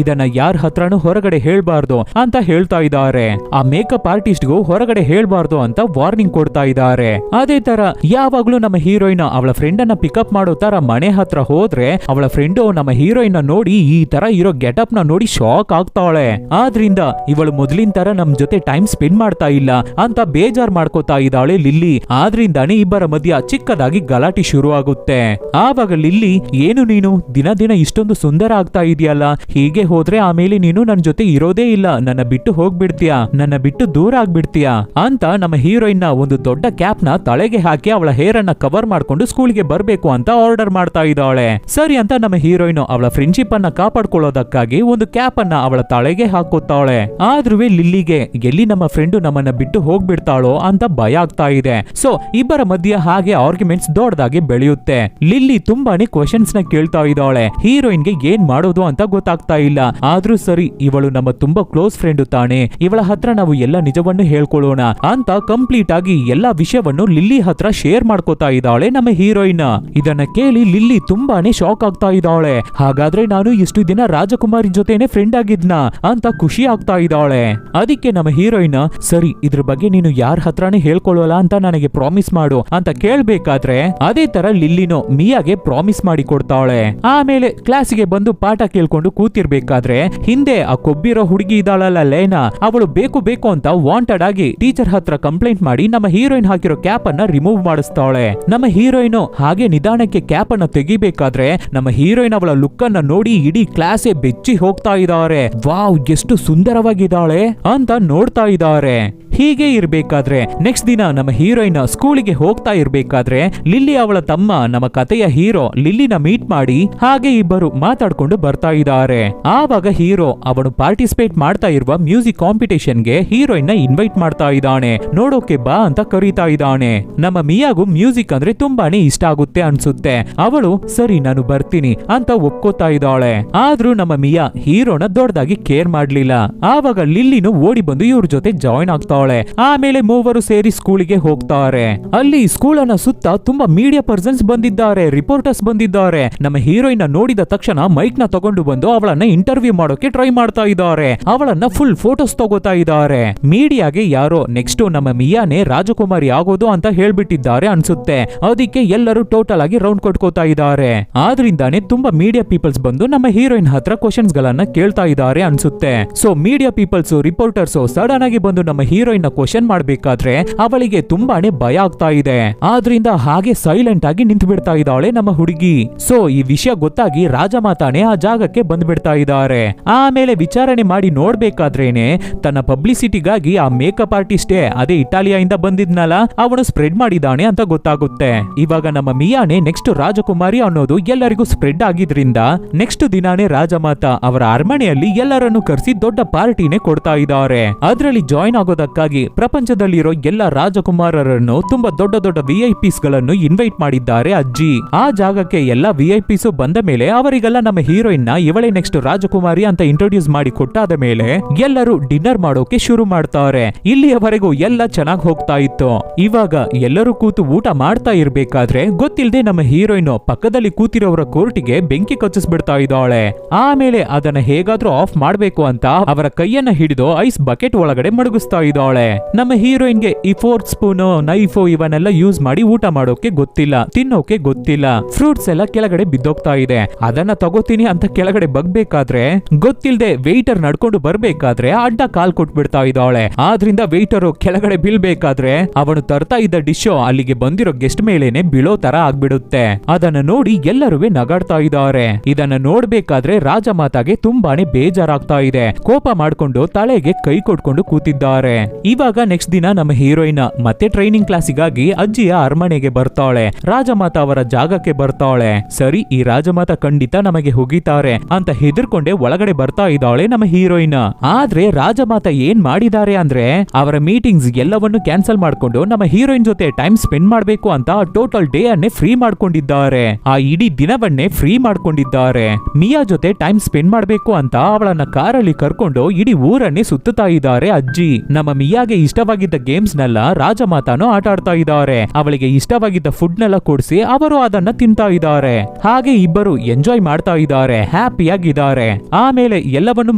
ಇದನ್ನ ಯಾರ ಹತ್ರನೂ ಹೊರಗಡೆ ಹೇಳ್ಬಾರ್ದು ಅಂತ ಹೇಳ್ತಾ ಇದ್ದಾರೆ. ಆ ಮೇಕಪ್ ಆರ್ಟಿಸ್ಟ್ಗೂ ಹೊರಗಡೆ ಹೇಳ್ಬಾರ್ದು ಅಂತ ವಾರ್ನಿಂಗ್ ಕೊಡ್ತಾ ಇದ್ದಾರೆ. ಅದೇ ತರ ಯಾವಾಗ್ಲೂ ನಮ್ಮ ಹೀರೋಯಿನ್ ಅವಳ ಫ್ರೆಂಡ್ ಅನ್ನ ಪಿಕಪ್ ಮಾಡೋ ತರ ಮನೆ ಹತ್ರ ಹೋದ್ರೆ ಅವಳ ಫ್ರೆಂಡು ನಮ್ಮ ಹೀರೋಯಿನ್ ನೋಡಿ ಈ ತರ ಇರೋ ಗೆಟಪ್ ನ ನೋಡಿ ಶಾಕ್ ಆಗ್ತಾಳೆ. ಆದ್ರಿಂದ ಇವಳು ಮೊದಲಿನ ತರ ನಮ್ ಜೊತೆ ಟೈಮ್ ಸ್ಪೆಂಡ್ ಮಾಡ್ತಾ ಇಲ್ಲ ಅಂತ ಬೇಜಾರ್ ಮಾಡ್ಕೋತಾ ಇದ್ದಾಳೆ ಲಿಲ್ಲಿ. ಆದ್ರಿಂದಾನೇ ಇಬ್ಬರ ಮಧ್ಯ ಚಿಕ್ಕದಾಗಿ ಗಲಾಟೆ ಶುರು ಆಗುತ್ತೆ. ಆವಾಗ ಲಿಲ್ಲಿ, ಏನು ನೀನು ದಿನ ದಿನ ಇಷ್ಟೊಂದು ಸುಂದರ ಆಗ್ತಾ ಇದೆಯಲ್ಲ, ಹೀಗೆ ಹೋದ್ರೆ ಆಮೇಲೆ ನೀನು ನನ್ ಜೊತೆ ಇರೋದೇ ಇಲ್ಲ, ನನ್ನ ಬಿಟ್ಟು ಹೋಗ್ಬಿಡ್ತೀಯಾ, ನನ್ನ ಬಿಟ್ಟು ದೂರ ಆಗ್ಬಿಡ್ತೀಯಾ ಅಂತ ನಮ್ಮ ಹೀರೋಯಿನ್ ಒಂದು ದೊಡ್ಡ ಕ್ಯಾಪ್ ನ ತಲೆಗೆ ಹಾಕಿ ಅವಳ ಹೇರ್ ಅನ್ನ ಕವರ್ ಮಾಡ್ಕೊಂಡು ಸ್ಕೂಲ್ಗೆ ಬರ್ಬೇಕು ಅಂತ ಆರ್ಡರ್ ಮಾಡ್ತಾ ಇದ್ದಾಳೆ. ಸರಿ ಅಂತ ನಮ್ಮ ಹೀರೋಯಿನ್ ಅವಳ ಫ್ರೆಂಡ್ಶಿಪ್ ಅನ್ನ ಕಾಪಾಡ್ಕೊಳ್ಳೋದಕ್ಕಾಗಿ ಒಂದು ಕ್ಯಾಪ್ ಅನ್ನ ಅವಳ ತಲೆಗೆ ಹಾಕೋತಾಳೆ. ಆದ್ರೂ ಲಿಲ್ಲಿಗೆ ಎಲ್ಲಿ ನಮ್ಮ ಫ್ರೆಂಡು ನಮ್ಮನ್ನ ಬಿಟ್ಟು ಹೋಗ್ಬಿಡ್ತಾಳೋ ಅಂತ ಭಯ ಆಗ್ತಾ ಇದೆ. ಸೊ ಇಬ್ಬರ ಮಧ್ಯ ಹಾಗೆ ಆರ್ಗ್ಯುಮೆಂಟ್ಸ್ ದೊಡ್ಡದಾಗಿ ಬೆಳೆಯುತ್ತೆ. ಲಿಲ್ಲಿ ತುಂಬಾನೇ ಕ್ವೆಶ್ಚನ್ಸ್ ನ ಕೇಳ್ತಾ ಇದ್ದಾಳೆ. ಹೀರೋಯಿನ್ಗೆ ಏನ್ ಮಾಡೋದು ಅಂತ ಗೊತ್ತಾಗ್ತಾ ಇಲ್ಲ. ಆದ್ರೂ ಸರಿ, ಇವಳು ನಮ್ಮ ತುಂಬಾ ಕ್ಲೋಸ್ ಫ್ರೆಂಡ್ ತಾನೆ, ಇವಳ ಹತ್ರ ನಾವು ಎಲ್ಲ ನಿಜವನ್ನು ಹೇಳ್ಕೊಳ್ಳೋಣ ಅಂತ ಕಂಪ್ಲೀಟ್ ಆಗಿ ಎಲ್ಲಾ ವಿಷಯವನ್ನು ಲಿಲ್ಲಿ ಹತ್ರ ಶೇರ್ ಮಾಡ್ಕೋತಾ ಇದ್ದಾಳೆ ನಮ್ಮ ಹೀರೋಯಿನ್. ಇದನ್ನ ಕೇಳಿ ಲಿಲ್ಲಿ ತುಂಬಾನೇ ಶಾಕ್ ಆಗ್ತಾ ಇದ್ದಾಳೆ. ಹಾಗಾದ್ರೆ ನಾನು ಇಷ್ಟು ದಿನ ರಾಜಕುಮಾರಿ ಜೊತೆನೆ ಫ್ರೆಂಡ್ ಆಗಿದ್ನ ಅಂತ ಖುಷಿ ಆಗ್ತಾ ಇದ್ದಾಳೆ. ಅದಕ್ಕೆ ನಮ್ಮ ಹೀರೋಯಿನ್, ಸರಿ ಇದ್ರ ಬಗ್ಗೆ ನೀನು ಯಾರ ಹತ್ರನೇ ಹೇಳ್ಕೊಳ್ಳೋಲ್ಲ ಅಂತ ನನಗೆ ಪ್ರಾಮಿಸ್ ಮಾಡು ಅಂತ ಕೇಳ್ಬೇಕಾದ್ರೆ ಅದೇ ತರ ಲಿಲ್ಲಿನೋ ಮಿಯಾಗೆ ಪ್ರಾಮಿಸ್ ಮಾಡಿ ಕೊಡ್ತಾಳೆ. ಆಮೇಲೆ ಕ್ಲಾಸಿಗೆ ಬಂದು ಪಾಠ ಕೇಳ್ಕೊಂಡು ಕೂತಿರ್ಬೇಕಾದ್ರೆ ಹಿಂದೆ ಆ ಕೊಬ್ಬಿರೋ ಹುಡುಗಿ ಇದ್ದಾಳಲ್ಲ ಲೇನಾ, ಅವಳು ಬೇಕು ಬೇಕು ಅಂತ ವಾಂಟೆಡ್ ಆಗಿ ಟೀಚರ್ ಹತ್ರ ಕಂಪ್ಲೇಂಟ್ ಮಾಡಿ ನಮ್ಮ ಹೀರೋಯಿನ್ ಹಾಕಿರೋ ಕ್ಯಾಪ್ ಅನ್ನ ರಿಮೂವ್ ಮಾಡಿಸ್ತಾಳೆ. ನಮ್ಮ ಹೀರೋಯಿನ್ ಹಾಗೆ ನಿಧಾನಕ್ಕೆ ಕ್ಯಾಪ್ ಅನ್ನ ತೆಗಿಬೇಕಾದ್ರೆ ನಮ್ಮ ಹೀರೋಯಿನ್ ಅವಳ ಲುಕ್ ಅನ್ನ ನೋಡಿ ಇಡೀ ಕ್ಲಾಸೇ ಬೆಚ್ಚಿ ಹೋಗ್ತಾ ಇದ್ದಾರೆ. ವಾವ್, ಎಷ್ಟು ಸುಂದರವಾಗಿದ್ದಾಳೆ ಅಂತ ನೋಡ್ತಾ ಇದ್ದಾರೆ. ಹೀಗೆ ಇರ್ಬೇಕಾದ್ರೆ ನೆಕ್ಸ್ಟ್ ದಿನ ನಮ್ಮ ಹೀರೋಯಿನ್ ಸ್ಕೂಲಿಗೆ ಹೋಗ್ತಾ ಇರ್ಬೇಕಾದ್ರೆ ಲಿಲ್ಲಿ ಅವಳ ತಮ್ಮ ನಮ್ಮ ಕಥೆಯ ಹೀರೋ ಲಿಲ್ಲಿನ ಮೀಟ್ ಮಾಡಿ ಹಾಗೆ ಇಬ್ಬರು ಮಾತಾಡ್ಕೊಂಡು ಬರ್ತಾ ಇದ್ದಾರೆ. ಆವಾಗ ಹೀರೋ ಅವನು ಪಾರ್ಟಿಸಿಪೇಟ್ ಮಾಡ್ತಾ ಇರುವ ಮ್ಯೂಸಿಕ್ ಕಾಂಪಿಟೇಷನ್ಗೆ ಹೀರೋಯಿನ್ ನ ಇನ್ವೈಟ್ ಮಾಡ್ತಾ ಇದ್ದಾನೆ. ನೋಡೋಕೆ ಬಾ ಅಂತ ಕರೀತಾ ಇದ್ದಾನೆ. ನಮ್ಮ ಮಿಯಾಗೂ ಮ್ಯೂಸಿಕ್ ಅಂದ್ರೆ ತುಂಬಾನೇ ಇಷ್ಟ ಆಗುತ್ತೆ ಅನ್ಸುತ್ತೆ. ಅವಳು ಸರಿ ನಾನು ಬರ್ತೀನಿ ಅಂತ ಒಪ್ಕೋತಾ ಇದ್ದಾಳೆ. ಆದ್ರೂ ನಮ್ಮ ಮಿಯಾ ಹೀರೋನ ದೊಡ್ಡದಾಗಿ ಕೇರ್ ಮಾಡ್ಲಿಲ್ಲ. ಆವಾಗ ಲಿಲ್ಲಿನು ಓಡಿ ಬಂದು ಇವ್ರ ಜೊತೆ ಜಾಯಿನ್ ಆಗ್ತಾಳೆ. ಆಮೇಲೆ ಮೂವರು ಸೇರಿ ಸ್ಕೂಲಿಗೆ ಹೋಗ್ತಾರೆ. ಅಲ್ಲಿ ಸ್ಕೂಲನ್ನ ಸುತ್ತ ತುಂಬಾ ಮೀಡಿಯಾ ಪರ್ಸನ್ಸ್ ಬಂದಿದ್ದಾರೆ, ರಿಪೋರ್ಟರ್ಸ್ ಬಂದಿದ್ದಾರೆ. ನಮ್ಮ ಹೀರೋಯಿನ್ ನೋಡಿದ ತಕ್ಷಣ ಮೈಕ್ ನ ತಗೊಂಡು ಬಂದು ಅವಳನ್ನ ಇಂಟರ್ವ್ಯೂ ಮಾಡೋಕೆ ಟ್ರೈ ಮಾಡ್ತಾ ಇದ್ದಾರೆ. ಅವಳನ್ನ ಫುಲ್ ಫೋಟೋಸ್ ತಗೋತಾ ಇದ್ದಾರೆ. ಮೀಡಿಯಾಗೆ ಯಾರೋ ನೆಕ್ಸ್ಟ್ ನಮ್ಮ ಮಿಯಾನೇ ರಾಜಕುಮಾರಿ ಆಗೋದು ಅಂತ ಹೇಳ್ಬಿಟ್ಟಿದ್ದಾರೆ ಅನ್ಸುತ್ತೆ. ಅದಕ್ಕೆ ಎಲ್ಲರೂ ಟೋಟಲ್ ಆಗಿ ರೌಂಡ್ ಕೊಟ್ಕೋತಾ ಇದ್ದಾರೆ. ಆದ್ರಿಂದಾನೆ ತುಂಬಾ ಮೀಡಿಯಾ ಪೀಪಲ್ಸ್ ಬಂದು ನಮ್ಮ ಹೀರೋಯಿನ್ ಹತ್ರ ಕ್ವಶನ್ಸ್ ಗಳನ್ನ ಕೇಳ್ತಾ ಇದ್ದಾರೆ ಅನ್ಸುತ್ತೆ. So media peoples reporters sudden ಆಗಿ ಬಂದು ನಮ್ಮ ಹೀರೋಯಿನ್ ಕ್ವಶನ್ ಮಾಡ್ಬೇಕಾದ್ರೆ ಅವಳಿಗೆ ತುಂಬಾನೇ ಭಯ ಆಗ್ತಾ ಇದೆ. ಆದ್ರಿಂದ ಹಾಗೆ ಸೈಲೆಂಟ್ ಆಗಿ ನಿಂತು ಬಿಡ್ತಾ ಇದ್ದಾಳೆ ನಮ್ಮ ಹುಡುಗಿ. ಸೊ ಈ ವಿಷಯ ಗೊತ್ತಾಗಿ ರಾಜಮಾತಾನೆ ಆ ಜಾಗಕ್ಕೆ ಬಂದ್ಬಿಡ್ತಾ ಇದ್ದಾರೆ. ಆಮೇಲೆ ವಿಚಾರಣೆ ಮಾಡಿ ನೋಡ್ಬೇಕಾದ್ರೇನೆ ತನ್ನ ಪಬ್ಲಿಸಿಟಿಗಾಗಿ ಆ ಮೇಕಪ್ ಆರ್ಟಿಸ್ಟೇ ಅದೇ ಇಟಾಲಿಯಿಂದ ಬಂದಿದ್ನಲ್ಲ ಅವನು ಸ್ಪ್ರೆಡ್ ಮಾಡಿದಾನೆ ಅಂತ ಗೊತ್ತಾಗುತ್ತೆ. ಇವಾಗ ನಮ್ಮ ಮಿಯಾನೆ ನೆಕ್ಸ್ಟ್ ರಾಜಕುಮಾರಿ ಅನ್ನೋದು ಎಲ್ಲರಿಗೂ ಸ್ಪ್ರೆಡ್ ಆಗಿದ್ರಿಂದ ನೆಕ್ಸ್ಟ್ ದಿನಾನೇ ರಾಜಮಾತಾ ಅವರ ಅರಮನೆಯಲ್ಲಿ ಎಲ್ಲರನ್ನು ಕರೆಸಿ ದೊಡ್ಡ ಪಾರ್ಟಿನೇ ಕೊಡ್ತಾ ಇದ್ದಾರೆ. ಅದರಲ್ಲಿ ಜಾಯಿನ್ ಆಗೋದಕ್ಕಾಗಿ ಪ್ರಪಂಚದಲ್ಲಿರೋ ಎಲ್ಲ ರಾಜಕುಮಾರರನ್ನು ತುಂಬಾ ದೊಡ್ಡ ದೊಡ್ಡ ವಿಐಪಿಸ್ ಗಳನ್ನು ಇನ್ವೈಟ್ ಮಾಡಿದ್ದಾರೆ ಅಜ್ಜಿ. ಆ ಜಾಗಕ್ಕೆ ಎಲ್ಲ ವಿಐಪಿಸ್ ಬಂದ ಮೇಲೆ ಅವರಿಗೆಲ್ಲ ನಮ್ಮ ಹೀರೋಯಿನ್ ನ ಇವಳೇ ನೆಕ್ಸ್ಟ್ ರಾಜಕುಮಾರಿ ಅಂತ ಇಂಟ್ರೊಡ್ಯೂಸ್ ಮಾಡಿ ಕೊಟ್ಟಾದ ಮೇಲೆ ಎಲ್ಲರೂ ಡಿನ್ನರ್ ಮಾಡೋಕೆ ಶುರು ಮಾಡ್ತಾರೆ. ಇಲ್ಲಿಯವರೆಗೂ ಎಲ್ಲ ಚೆನ್ನಾಗಿ ಹೋಗ್ತಾ ಇತ್ತು. ಇವಾಗ ಎಲ್ಲರೂ ಕೂತು ಊಟ ಮಾಡ್ತಾ ಇರ್ಬೇಕಾದ್ರೆ ಗೊತ್ತಿಲ್ಲದೆ ನಮ್ಮ ಹೀರೋಯಿನ್ ಪಕ್ಕದಲ್ಲಿ ಕೂತಿರೋರ ಕೋರ್ಟಿಗೆ ಬೆಂಕಿ ಕಚ್ಚಿಸ್ಬಿಡ್ತಾ ಇದ್ದಾಳೆ. ಆಮೇಲೆ ಅದನ್ನ ಹೇಗಾದ್ರೂ ಆಫ್ ಮಾಡ್ಬೇಕು ಅಂತ ಅವರ ಕೈಯನ್ನ ಹಿಡಿದು ಐಸ್ ಬಕೆಟ್ ಒಳಗಡೆ ಮಡಗಿಸ್ತಾ ಇದ್ದಾಳೆ. ನಮ್ಮ ಹೀರೋಯಿನ್ಗೆ ಈ ಫೋರ್ಕ್ ಸ್ಪೂನ್ ನೈಫ್ ಇವನ್ನೆಲ್ಲ ಯೂಸ್ ಮಾಡಿ ಊಟ ಮಾಡೋಕೆ ಗೊತ್ತಿಲ್ಲ, ತಿನ್ನೋಕೆ ಗೊತ್ತಿಲ್ಲ. ಫ್ರೂಟ್ಸ್ ಎಲ್ಲ ಕೆಳಗಡೆ ಬಿದ್ದೋಗ್ತಾ ಇದೆ. ಅದನ್ನ ತಗೋತೀನಿ ಅಂತ ಕೆಳಗಡೆ ಬಗ್ಬೇಕಾದ್ರೆ ಗೊತ್ತಿಲ್ಲದೆ ವೇಟರ್ ನಡ್ಕೊಂಡು ಬರ್ಬೇಕಾದ್ರೆ ಅಡ್ಡ ಕಾಲ್ ಕೊಟ್ಬಿಡ್ತಾ ಇದ್ದಾಳೆ. ಆದ್ರಿಂದ ವೇಟರ್ ಕೆಳಗಡೆ ಬೀಳ್ಬೇಕಾದ್ರೆ ಅವನು ತರ್ತಾ ಇದ್ದ ಡಿಶ್ ಅಲ್ಲಿಗೆ ಬಂದಿರೋ ಗೆಸ್ಟ್ ಮೇಲೇನೆ ಬೀಳೋ ತರ ಆಗ್ಬಿಡುತ್ತೆ. ಅದನ್ನ ನೋಡಿ ಎಲ್ಲರೂ ನಗಾಡ್ತಾ ಇದ್ದಾರೆ. ಇದನ್ನ ನೋಡ್ಬೇಕಾದ್ರೆ ರಾಜಮಾತಾಗೆ ತುಂಬಾನೇ ಬೇಜಾರಾಗ್ತಾ ಇದೆ. ಕೋಪ ಮಾಡ್ಕೊಂಡು ತಲೆಗೆ ಕೈ ಕೊಟ್ಕೊಂಡು ಕೂತಿದ್ದಾರೆ. ಇವಾಗ ನೆಕ್ಸ್ಟ್ ದಿನ ನಮ್ಮ ಹೀರೋಯಿನ್ ಮತ್ತೆ ಟ್ರೈನಿಂಗ್ ಕ್ಲಾಸಿಗಾಗಿ ಅಜ್ಜಿಯ ಅರಮನೆಗೆ ಬರ್ತಾಳೆ. ರಾಜಮಾತಾ ಅವರ ಜಾಗಕ್ಕೆ ಬರ್ತಾಳೆ. ಸರಿ, ಈ ರಾಜಮಾತಾ ಖಂಡಿತ ನಮಗೆ ಹೋಗಿತಾರೆ ಅಂತ ಹೆದರ್ಕೊಂಡೆ ಒಳಗಡೆ ಬರ್ತಾ ಇದ್ದಾಳೆ ನಮ್ಮ ಹೀರೋಯಿನ್. ಆದ್ರೆ ರಾಜಮಾತಾ ಏನ್ ಮಾಡಿದ್ದಾರೆ ಅಂದ್ರೆ ಅವರ ಮೀಟಿಂಗ್ಸ್ ಎಲ್ಲವನ್ನು ಕ್ಯಾನ್ಸಲ್ ಮಾಡ್ಕೊಂಡು ನಮ್ಮ ಹೀರೋಯಿನ್ ಜೊತೆ ಟೈಮ್ ಸ್ಪೆಂಡ್ ಮಾಡ್ಬೇಕು ಅಂತ ಟೋಟಲ್ ಡೇ ಅನ್ನೇ ಫ್ರೀ ಮಾಡ್ಕೊಂಡಿದ್ದಾರೆ. ಆ ಇಡೀ ದಿನವನ್ನೇ ಫ್ರೀ ಮಾಡ್ಕೊಂಡಿದ್ದಾರೆ. ಮಿಯಾ ಜೊತೆ ಟೈಮ್ ಸ್ಪೆಂಡ್ ಮಾಡ್ಬೇಕು ಅಂತ ಅವಳನ್ನ ಕಾರಲ್ಲಿ ಕರ್ಕೊಂಡು ಇಡೀ ಊರನ್ನೇ ಸುತ್ತುತ್ತಾ ಇದ್ದಾರೆ ಅಜ್ಜಿ. ನಮ್ಮ ಮಿಯಾಗೆ ಇಷ್ಟವಾಗಿದ್ದ ಗೇಮ್ಸ್ ನೆಲ್ಲ ರಾಜಮಾತಾನು ಆಟ ಆಡ್ತಾ ಇದ್ದಾರೆ. ಅವಳಿಗೆ ಇಷ್ಟವಾಗಿದ್ದ ಫುಡ್ ನೆಲ್ಲ ಕೊಡಿಸಿ ಅವರು ಅದನ್ನ ತಿಂತಾ ಇದ್ದಾರೆ. ಹಾಗೆ ಇಬ್ಬರು ಎಂಜಾಯ್ ಮಾಡ್ತಾ ಇದ್ದಾರೆ, ಹ್ಯಾಪಿಯಾಗಿದ್ದಾರೆ. ಆಮೇಲೆ ಎಲ್ಲವನ್ನು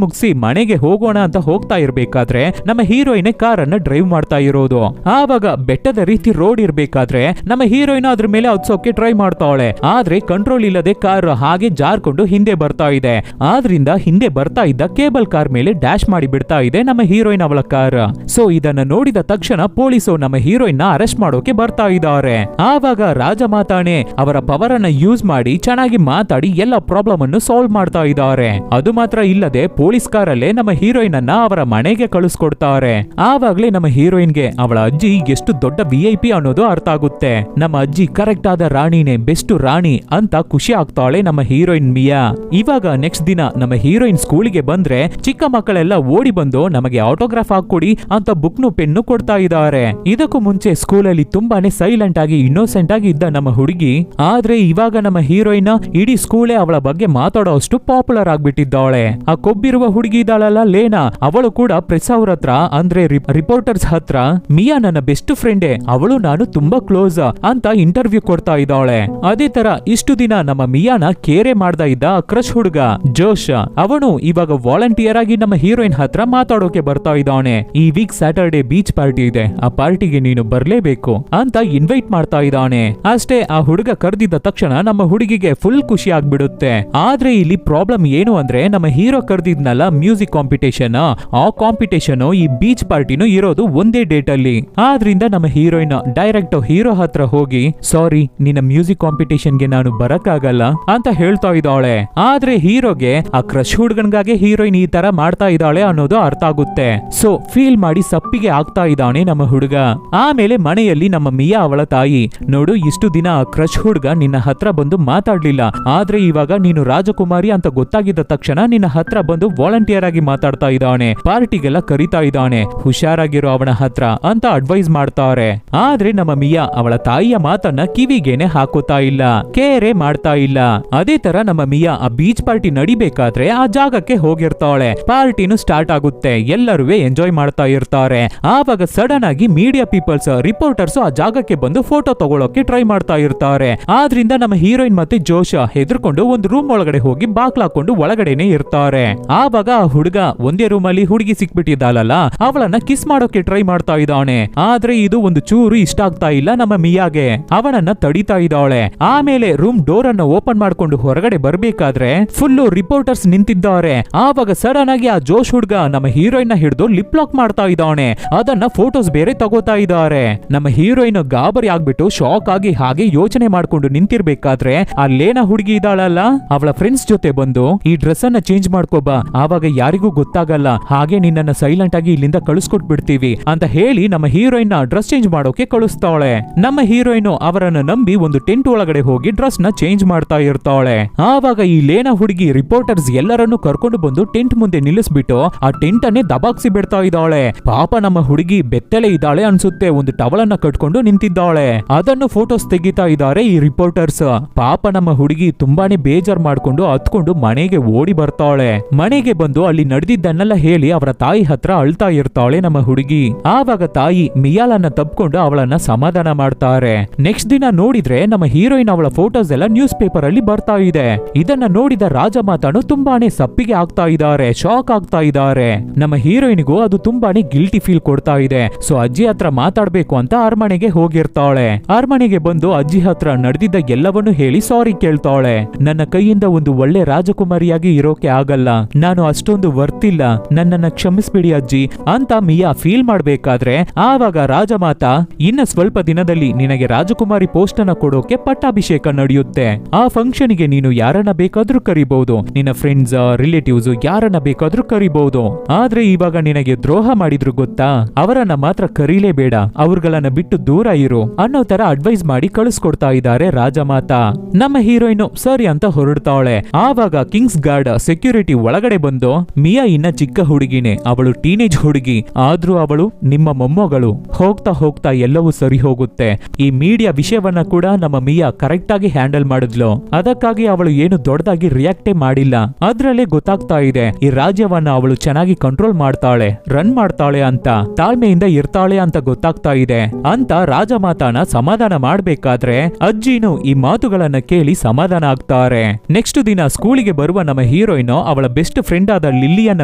ಮುಗಿಸಿ ಮನೆಗೆ ಹೋಗೋಣ ಅಂತ ಹೋಗ್ತಾ ಇರ್ಬೇಕಾದ್ರೆ ನಮ್ಮ ಹೀರೋಯಿನ್ ಕಾರನ್ನ ಡ್ರೈವ್ ಮಾಡ್ತಾ ಇರೋದು. ಆವಾಗ ಬೆಟ್ಟದ ರೀತಿ ರೋಡ್ ಇರ್ಬೇಕಾದ್ರೆ ನಮ್ಮ ಹೀರೋಯಿನ್ ಅದ್ರ ಮೇಲೆ ಹತ್ಸೋಕೆ ಟ್ರೈ ಮಾಡ್ತಾಳೆ. ಆದ್ರೆ ಕಂಟ್ರೋಲ್ ಇಲ್ಲದೆ ಕಾರ್ ಹಾಗೆ ಜಾರ್ಕೊಂಡು ಹಿಂದೆ ಬರ್ತಾ ಇದೆ. ಆದ್ರಿಂದ ಹಿಂದೆ ಬರ್ತಾ ಇದ್ದ ಕೇಬಲ್ ಕಾರ್ ಮೇಲೆ ಡ್ಯಾಶ್ ಮಾಡಿ ಬಿಡ್ತಾ ಇದೆ ನಮ್ಮ ಹೀರೋಯಿನ್ ಅವಳ ಕಾರ್. ಸೊ ಇದನ್ನ ನೋಡಿದ ತಕ್ಷಣ ಪೊಲೀಸು ನಮ್ಮ ಹೀರೋಯಿನ್ ನ ಅರೆಸ್ಟ್ ಮಾಡೋಕೆ ಬರ್ತಾ ಇದ್ದಾರೆ. ಆವಾಗ ರಾಜಮಾತಾನೆ ಅವರ ಪವರ್ ಅನ್ನ ಯೂಸ್ ಮಾಡಿ ಚೆನ್ನಾಗಿ ಮಾತಾಡಿ ಎಲ್ಲ ಪ್ರಾಬ್ಲಮ್ ಅನ್ನು ಸಾಲ್ವ್ ಮಾಡ್ತಾ ಇದ್ದಾರೆ. ಅದು ಮಾತ್ರ ಇಲ್ಲದೆ ಪೊಲೀಸ್ ಕಾರಲ್ಲೇ ನಮ್ಮ ಹೀರೋಯಿನ್ ಅನ್ನ ಅವರ ಮನೆಗೆ ಕಳಿಸ್ಕೊಡ್ತಾರೆ. ಆವಾಗ್ಲೇ ನಮ್ಮ ಹೀರೋಯಿನ್ಗೆ ಅವಳ ಅಜ್ಜಿ ಎಷ್ಟು ದೊಡ್ಡ ವಿಐಪಿ ಅನ್ನೋದು ಅರ್ಥ ಆಗುತ್ತೆ. ನಮ್ಮ ಅಜ್ಜಿ ಕರೆಕ್ಟ್ ಆದ ರಾಣಿನೇ, ಬೆಸ್ಟ್ ರಾಣಿ ಅಂತ ಖುಷಿ ಆಗ್ತಾಳೆ ನಮ್ಮ ಹೀರೋಯಿನ್ ಮಿಯಾ. ಇವಾಗ ನೆಕ್ಸ್ಟ್ ದಿನ ನಮ್ಮ ಹೀರೋಯಿನ್ ಸ್ಕೂಲಿಗೆ ಬಂದ್ರೆ ಚಿಕ್ಕ ಮಕ್ಕಳೆಲ್ಲ ಓಡಿ ಬಂದು ನಮಗೆ ಆಟೋಗ್ರಾಫ್ ಹಾಕೊಡಿ ಅಂತ ಬುಕ್ನು ಪೆನ್ನು ಕೊಡ್ತಾ ಇದ್ದಾರೆ. ಇದಕ್ಕೂ ಮುಂಚೆ ಸ್ಕೂಲಲ್ಲಿ ತುಂಬಾನೇ ಸೈಲೆಂಟ್ ಆಗಿ ಇನ್ನೋಸೆಂಟ್ ಆಗಿ ಇದ್ದ ನಮ್ಮ ಹುಡುಗಿ ಆದ್ರೆ ಇವಾಗ ನಮ್ಮ ಹೀರೋಯಿನ್ ಇಡೀ ಸ್ಕೂಲೇ ಅವಳ ಬಗ್ಗೆ ಮಾತಾಡೋ ಅಷ್ಟು ಪಾಪ್ಯುಲರ್ ಆಗ್ಬಿಟ್ಟಿದ್ದಾಳೆ. ಆ ಕೊಬ್ಬಿರುವ ಹುಡುಗಿ ಇದ್ದಾಳಲ್ಲ ಲೇನಾ, ಅವಳು ಕೂಡ ಪ್ರೆಸ್ ಅವ್ರ ಹತ್ರ ಅಂದ್ರೆ ರಿಪೋರ್ಟರ್ಸ್ ಹತ್ರ ಮಿಯಾ ನನ್ನ ಬೆಸ್ಟ್ ಫ್ರೆಂಡೇ, ಅವಳು ನಾನು ತುಂಬಾ ಕ್ಲೋಸ್ ಅಂತ ಇಂಟರ್ವ್ಯೂ ಕೊಡ್ತಾ ಇದ್ದಾಳೆ. ಅದೇ ತರ ಇಷ್ಟು ದಿನ ನಮ್ಮ ಮಿಯಾನ ಕೇರೆ ಮಾಡ್ತಾ ಇದ್ದ ಕ್ರಶ್ ಹುಡುಗ ಜೋಶ್, ಅವನು ಇವಾಗ ವಾಲಂಟಿಯರ್ ಆಗಿ ನಮ್ಮ ಹೀರೋಯಿನ್ ಹತ್ರ ಮಾತಾಡೋಕೆ ಬರ್ತಾ ಇದ್ದಾನೆ. ಈ ವೀಕ್ ಸ್ಯಾಟರ್ಡೆ ಬೀಚ್ ಪಾರ್ಟಿ ಇದೆ, ಆ ಪಾರ್ಟಿಗೆ ನೀನು ಬರ್ಲೇಬೇಕು ಅಂತ ಇನ್ವೈಟ್ ಮಾಡ್ತಾ ಇದ್ದಾನೆ. ಅಷ್ಟೇ ಆ ಹುಡುಗ ಕರೆದಿದ್ದ ತಕ್ಷಣ ನಮ್ಮ ಹುಡುಗಿಗೆ ಫುಲ್ ಖುಷಿ ಆಗ್ಬಿಡುತ್ತೆ. ಆದ್ರೆ ಇಲ್ಲಿ ಪ್ರಾಬ್ಲಮ್ ಏನು ಅಂದ್ರೆ ನಮ್ಮ ಹೀರೋ ಕರೆದಿದ್ನಲ್ಲ ಮ್ಯೂಸಿಕ್ ಕಾಂಪಿಟೇಷನ್, ಆ ಕಾಂಪಿಟೇಷನ್ ಈ ಬೀಚ್ ಪಾರ್ಟಿನೂ ಇರೋದು ಒಂದೇ ಡೇಟ್ ಅಲ್ಲಿ. ಆದ್ರಿಂದ ನಮ್ಮ ಹೀರೋಯಿನ್ ಡೈರೆಕ್ಟ್ ಹೀರೋ ಹತ್ರ ಹೋಗಿ ಸಾರಿ ನಿನ್ನ ಮ್ಯೂಸಿಕ್ ಕಾಂಪಿಟೇಷನ್ಗೆ ನಾನು ಬರಕ್ಕಾಗಲ್ಲ ಅಂತ ಹೇಳ್ತಾ ಇದ್ದಾಳೆ. ಆದ್ರೆ ಹೀರೋಗೆ ಆ ಕ್ರಶ್ ಹುಡ್ಗನ್ಗಾಗೆ ಹೀರೋಯಿನ್ ಈ ತರ ಮಾಡ್ತಾ ಇದ್ದಾಳೆ ಅನ್ನೋದು ಅರ್ಥ ಆಗುತ್ತೆ. ಸೊ ಫೀಲ್ ಮಾಡಿ ಸಪ್ಪಿಗೆ ಆಗ್ತಾ ಇದ್ದಾನೆ ನಮ್ಮ ಹುಡುಗ. ಆಮೇಲೆ ಮನೆಯಲ್ಲಿ ನಮ್ಮ ಮಿಯಾ ಅವಳ ತಾಯಿ, ನೋಡು ಇಷ್ಟು ದಿನ ಆ ಕ್ರಶ್ ಹುಡ್ಗ ನಿನ್ನ ಹತ್ರ ಬಂದು ಮಾತಾಡ್ಲಿಲ್ಲ, ಆದ್ರೆ ಇವಾಗ ನೀನು ರಾಜಕುಮಾರಿ ಅಂತ ಗೊತ್ತಾಗಿದ್ದ ತಕ್ಷಣ ನಿನ್ನ ಹತ್ರ ಬಂದು ವಾಲಂಟಿಯರ್ ಆಗಿ ಮಾತಾಡ್ತಾ ಇದ್ದಾನೆ, ಪಾರ್ಟಿಗೆಲ್ಲ ಕರಿತಾ ಇದ್ದಾನೆ, ಹುಷಾರಾಗಿರೋ ಅವನ ಹತ್ರ ಅಂತ ಅಡ್ವೈಸ್ ಮಾಡ್ತಾರೆ. ಆದ್ರೆ ನಮ್ಮ ಮಿಯಾ ಅವಳ ತಾಯಿಯ ಮಾತನ್ನ ಕಿವಿಗೇನೆ ಹಾಕೋತಾ ಇಲ್ಲ, ಕೇರೆ ಮಾಡ್ತಾ ಇಲ್ಲ. ಅದೇ ತರ ನಮ್ಮ ಮಿಯಾ ಆ ಬೀಚ್ ಪಾರ್ಟಿ ನಡಿಬೇಕಾದ್ರೆ ಆ ಜಾಗಕ್ಕೆ ಹೋಗಿರ್ತಾಳೆ. ಪಾರ್ಟಿನೂ ಸ್ಟಾರ್ಟ್ ಆಗುತ್ತೆ, ಎಲ್ಲರೂ ಎಂಜಾಯ್ ಮಾಡ್ತಾ ಇರ್ತಾರೆ. ಆವಾಗ ಸಡನ್ ಆಗಿ ಮೀಡಿಯಾ ಪೀಪಲ್ಸ್ ರಿಪೋರ್ಟರ್ಸ್ ಆ ಜಾಗಕ್ಕೆ ಬಂದು ಫೋಟೋ ತಗೊಳ್ಳೋಕೆ ಟ್ರೈ ಮಾಡ್ತಾ ಇರ್ತಾರೆ. ಆದ್ರಿಂದ ನಮ್ಮ ಹೀರೋಯಿನ್ ಮತ್ತೆ ಜೋಶ ಹೆದರ್ಕೊಂಡು ಒಂದು ರೂಮ್ ಒಳಗಡೆ ಹೋಗಿ ಬಾಕ್ಲಾಕೊಂಡು ಒಳಗಡೆನೆ ಇರ್ತಾರೆ. ಆವಾಗ ಆ ಹುಡುಗ ಒಂದೇ ರೂಮ್ ಅಲ್ಲಿ ಹುಡುಗಿ ಸಿಕ್ಬಿಟ್ಟಿದ್ದಾಳಲ್ಲ, ಅವಳನ್ನ ಕಿಸ್ ಮಾಡೋಕೆ ಟ್ರೈ ಮಾಡ್ತಾ ಇದ್ದಾನೆ. ಆದ್ರೆ ಇದು ಒಂದು ಚೂರು ಇಷ್ಟ ಆಗ್ತಾ ಇಲ್ಲ ನಮ್ಮ ಮಿಯಾಗೆ, ಅವನನ್ನ ತಡಿತಾ ಇದ್ದಾಳೆ. ಆಮೇಲೆ ರೂಮ್ ಡೋರ್ ಅನ್ನ ಓಪನ್ ಮಾಡ್ಕೊಂಡು ಹೊರಗಡೆ ಬರ್ಬೇಕಾದ್ರೆ ಫುಲ್ಲು ರಿಪೋರ್ಟರ್ಸ್ ನಿಂತಿದ್ದಾರೆ. ಆವಾಗ ಸಡನ್ ಆಗಿ ಆ ಜೋಶ್ ಹುಡುಗ ನಮ್ಮ ಹೀರೋಯಿನ್ ಹಿಡಿದು ಲಿಪ್ ಲಾಕ್ ಮಾಡ್ತಾ ಇದ್ದಾನೆ. ಅದನ್ನ ಫೋಟೋಸ್ ಬೇರೆ ತಗೋತಾ ಇದ್ದಾರೆ. ನಮ್ಮ ಹೀರೋಯಿನ್ ಗಾಬರಿ ಆಗ್ಬಿಟ್ಟು ಶಾಕ್ ಆಗಿ ಹಾಗೆ ಯೋಚನೆ ಮಾಡ್ಕೊಂಡು ನಿಂತಿರ್ಬೇಕಾದ್ರೆ ಅಲ್ಲೇನ ಹುಡುಗಿ ಇದ್ದಾಳಲ್ಲ, ಅವಳ ಫ್ರೆಂಡ್ಸ್ ಜೊತೆ ಬಂದು ಈ ಡ್ರೆಸ್ ಅನ್ನ ಚೇಂಜ್ ಮಾಡ್ಕೋಬಾ, ಆವಾಗ ಯಾರಿಗೂ ಗೊತ್ತಾಗಲ್ಲ, ಹಾಗೆ ನಿನ್ನನ್ನ ಸೈಲೆಂಟ್ ಆಗಿ ಇಲ್ಲಿಂದ ಕಳಿಸ್ಕೊಟ್ಬಿಡ್ತೀವಿ ಅಂತ ಹೇಳಿ ನಮ್ಮ ಹೀರೋಯಿನ್ ಡ್ರೆಸ್ ಚೇಂಜ್ ಮಾಡೋಕೆ ಕಳಿಸ್ತಾಳೆ. ನಮ್ಮ ಹೀರೋಯಿನ್ ಅವರನ್ನ ನಂಬಿ ಒಂದು ಟೆಂಟ್ ಒಳಗಡೆ ಹೋಗಿ ಡ್ರೆಸ್ ನ ಚೇಂಜ್ ಮಾಡ್ತಾ ಇರ್ತಾಳೆ. ಆವಾಗ ಈ ಲೇನ ಹುಡುಗಿ ರಿಪೋರ್ಟರ್ಸ್ ಎಲ್ಲರನ್ನು ಕರ್ಕೊಂಡು ಬಂದು ಟೆಂಟ್ ಮುಂದೆ ನಿಲ್ಲಿಸ್ಬಿಟ್ಟು ಆ ಟೆಂಟ್ ಅನ್ನೇ ದಬಾಕ್ಸಿ ಬಿಡ್ತಾ ಇದ್ದಾಳೆ. ಪಾಪ ನಮ್ಮ ಹುಡುಗಿ ಬೆತ್ತಲೆ ಇದ್ದಾಳೆ ಅನ್ಸುತ್ತೆ, ಒಂದು ಟವಲನ್ನ ಕಟ್ಕೊಂಡು ನಿಂತಿದ್ದಾಳೆ. ಅದನ್ನು ಫೋಟೋಸ್ ತೆಗಿತಾ ಇದ್ದಾರೆ ಈ ರಿಪೋರ್ಟರ್ಸ್. ಪಾಪ ನಮ್ಮ ಹುಡುಗಿ ತುಂಬಾನೇ ಬೇಜಾರ್ ಮಾಡ್ಕೊಂಡು ಹತ್ಕೊಂಡು ಮನೆಗೆ ಓಡಿ ಬರ್ತಾಳೆ. ಮನೆಗೆ ಬಂದು ಅಲ್ಲಿ ನಡೆದಿದ್ದನ್ನೆಲ್ಲ ಹೇಳಿ ಅವರ ತಾಯಿ ಹತ್ರ ಅಳ್ತಾ ಇರ್ತಾಳೆ ನಮ್ಮ ಹುಡುಗಿ. ಆವಾಗ ತಾಯಿ ಮಿಯಾಲನ್ನ ತಪ್ಕೊಂಡು ಅವಳನ್ನ ಸಮಾಧಾನ ಮಾಡ್ತಾರೆ. ನೆಕ್ಸ್ಟ್ ದಿನ ನೋಡಿದ್ರೆ ನಮ್ಮ ಹೀರೋಯಿನ್ ಅವಳ ಫೋಟೋಸ್ ಎಲ್ಲ ನ್ಯೂಸ್ ಪೇಪರ್ ಅಲ್ಲಿ ಬರ್ತಾ ಇದೆ. ಇದನ್ನ ನೋಡಿದ ರಾಜಮಾತಾನು ತುಂಬಾನೇ ಸಪ್ಪಿಗೆ ಆಗ್ತಾ ಇದ್ದಾರೆ, ಶಾಕ್ ಆಗ್ತಾ ಇದ್ದಾರೆ. ನಮ್ಮ ಹೀರೋಯಿನ್ಗೂ ಅದು ತುಂಬಾನೇ ಗಿಲ್ಟಿ ಫೀಲ್ ಕೊಡ್ತಾ ಇದೆ. ಸೊ ಅಜ್ಜಿ ಹತ್ರ ಮಾತಾಡ್ಬೇಕು ಅಂತ ಅರಮನೆಗೆ ಹೋಗಿರ್ತಾಳೆ. ಅರಮನೆಗೆ ಬಂದು ಅಜ್ಜಿ ಹತ್ರ ನಡೆದಿದ್ದ ಎಲ್ಲವನ್ನೂ ಹೇಳಿ ಸಾರಿ ಕೇಳ್ತಾಳೆ. ನನ್ನ ಕೈಯಿಂದ ಒಂದು ಒಳ್ಳೆ ರಾಜಕುಮಾರಿಯಾಗಿ ಇರೋಕೆ ಆಗಲ್ಲ, ನಾನು ಅಷ್ಟೊಂದು ವರ್ತಿಲ್ಲ, ನನ್ನನ್ನ ಕ್ಷಮಿಸ್ಬಿಡಿ ಅಜ್ಜಿ ಅಂತ ಮಿಯಾ ಫೀಲ್ ಮಾಡ್ಬೇಕಾದ್ರೆ ಆವಾಗ ರಾಜಮಾತಾ ಇನ್ನ ಸ್ವಲ್ಪ ದಿನದಲ್ಲಿ ನಿನಗೆ ರಾಜಕುಮಾರಿ ಪೋಸ್ಟ್ ಅನ್ನ ಕೊಡೋಕೆ ಪಟ್ಟಾಭಿಷೇಕ ನಡೆಯುತ್ತೆ. ಆ ಫಂಕ್ಷನ್ ಗೆ ನೀನು ಯಾರನ್ನ ಬೇಕಾದ್ರೂ ಕರಿಬಹುದು, ನಿನ್ನ ಫ್ರೆಂಡ್ಸ್ ರಿಲೇಟಿವ್ಸ್ ಯಾರನ್ನ ಬೇಕಾದ್ರೂ ಕರಿಬಹುದು. ಆದ್ರೆ ಇವಾಗ ನಿನಗೆ ದ್ರೋಹ ಮಾಡಿದ್ರು ಗೊತ್ತಾ, ಅವರನ್ನ ಮಾತ್ರ ಕರೀಲೇಬೇಡ, ಅವ್ರಗಳನ್ನ ಬಿಟ್ಟು ದೂರ ಇರು ಅನ್ನೋ ತರ ಅಡ್ವೈಸ್ ಮಾಡಿ ಕಳಿಸ್ಕೊಡ್ತಾ ಇದ್ದಾರೆ ರಾಜಮಾತಾ. ನಮ್ಮ ಹೀರೋಯಿನ್ ಸರಿ ಅಂತ ಹೊರಡ್ತಾಳೆ. ಆವಾಗ ಕಿಂಗ್ಸ್ ಗಾರ್ಡ್ ಸೆಕ್ಯೂರಿಟಿ ಒಳಗಡೆ ಬಂದು ಮಿಯಾ ಇನ್ನ ಚಿಕ್ಕ ಹುಡುಗಿನೇ, ಅವಳು ಟೀನೇಜ್ ಹುಡುಗಿ, ಆದ್ರೂ ಅವಳು ನಿಮ್ಮ ಮೊಮ್ಮಗಳು, ಹೋಗ್ತಾ ಹೋಗ್ತಾ ಎಲ್ಲವೂ ಸರಿ ಹೋಗುತ್ತೆ. ಈ ಮೀಡಿಯಾ ವಿಷಯವನ್ನ ಕೂಡ ನಮ್ಮ ಮಿಯಾ ಕರೆಕ್ಟ್ ಆಗಿ ಹ್ಯಾಂಡಲ್ ಮಾಡಿದ್ಲು, ಅದಕ್ಕಾಗಿ ಅವಳು ಏನು ದೊಡ್ಡದಾಗಿ ರಿಯಾಕ್ಟೇ ಮಾಡಿಲ್ಲ. ಅದ್ರಲ್ಲೇ ಗೊತ್ತಾಗ್ತಾ ಇದೆ ಈ ರಾಜ್ಯವನ್ನ ಅವಳು ಚೆನ್ನಾಗಿ ಕಂಟ್ರೋಲ್ ಮಾಡ್ತಾಳೆ, ರನ್ ಮಾಡ್ತಾಳೆ ಅಂತ, ತಾಳ್ಮೆಯಿಂದ ಇರ್ತಾಳೆ ಅಂತ ಗೊತ್ತಾಗ್ತಾ ಇದೆ ಅಂತ ರಾಜಮಾತಾನ ಸಮಾಧಾನ ಮಾಡ್ಬೇಕಾದ್ರೆ ಅಜ್ಜಿನು ಈ ಮಾತುಗಳನ್ನ ಕೇಳಿ ಸಮಾಧಾನ ಆಗ್ತಾರೆ. ನೆಕ್ಸ್ಟ್ ದಿನ ಸ್ಕೂಲಿಗೆ ಬರುವ ನಮ್ಮ ಹೀರೋಯಿನ್ ಅವಳ ಬೆಸ್ಟ್ ಫ್ರೆಂಡ್ ಆದ ಲಿಲ್ಲಿಯನ್ನ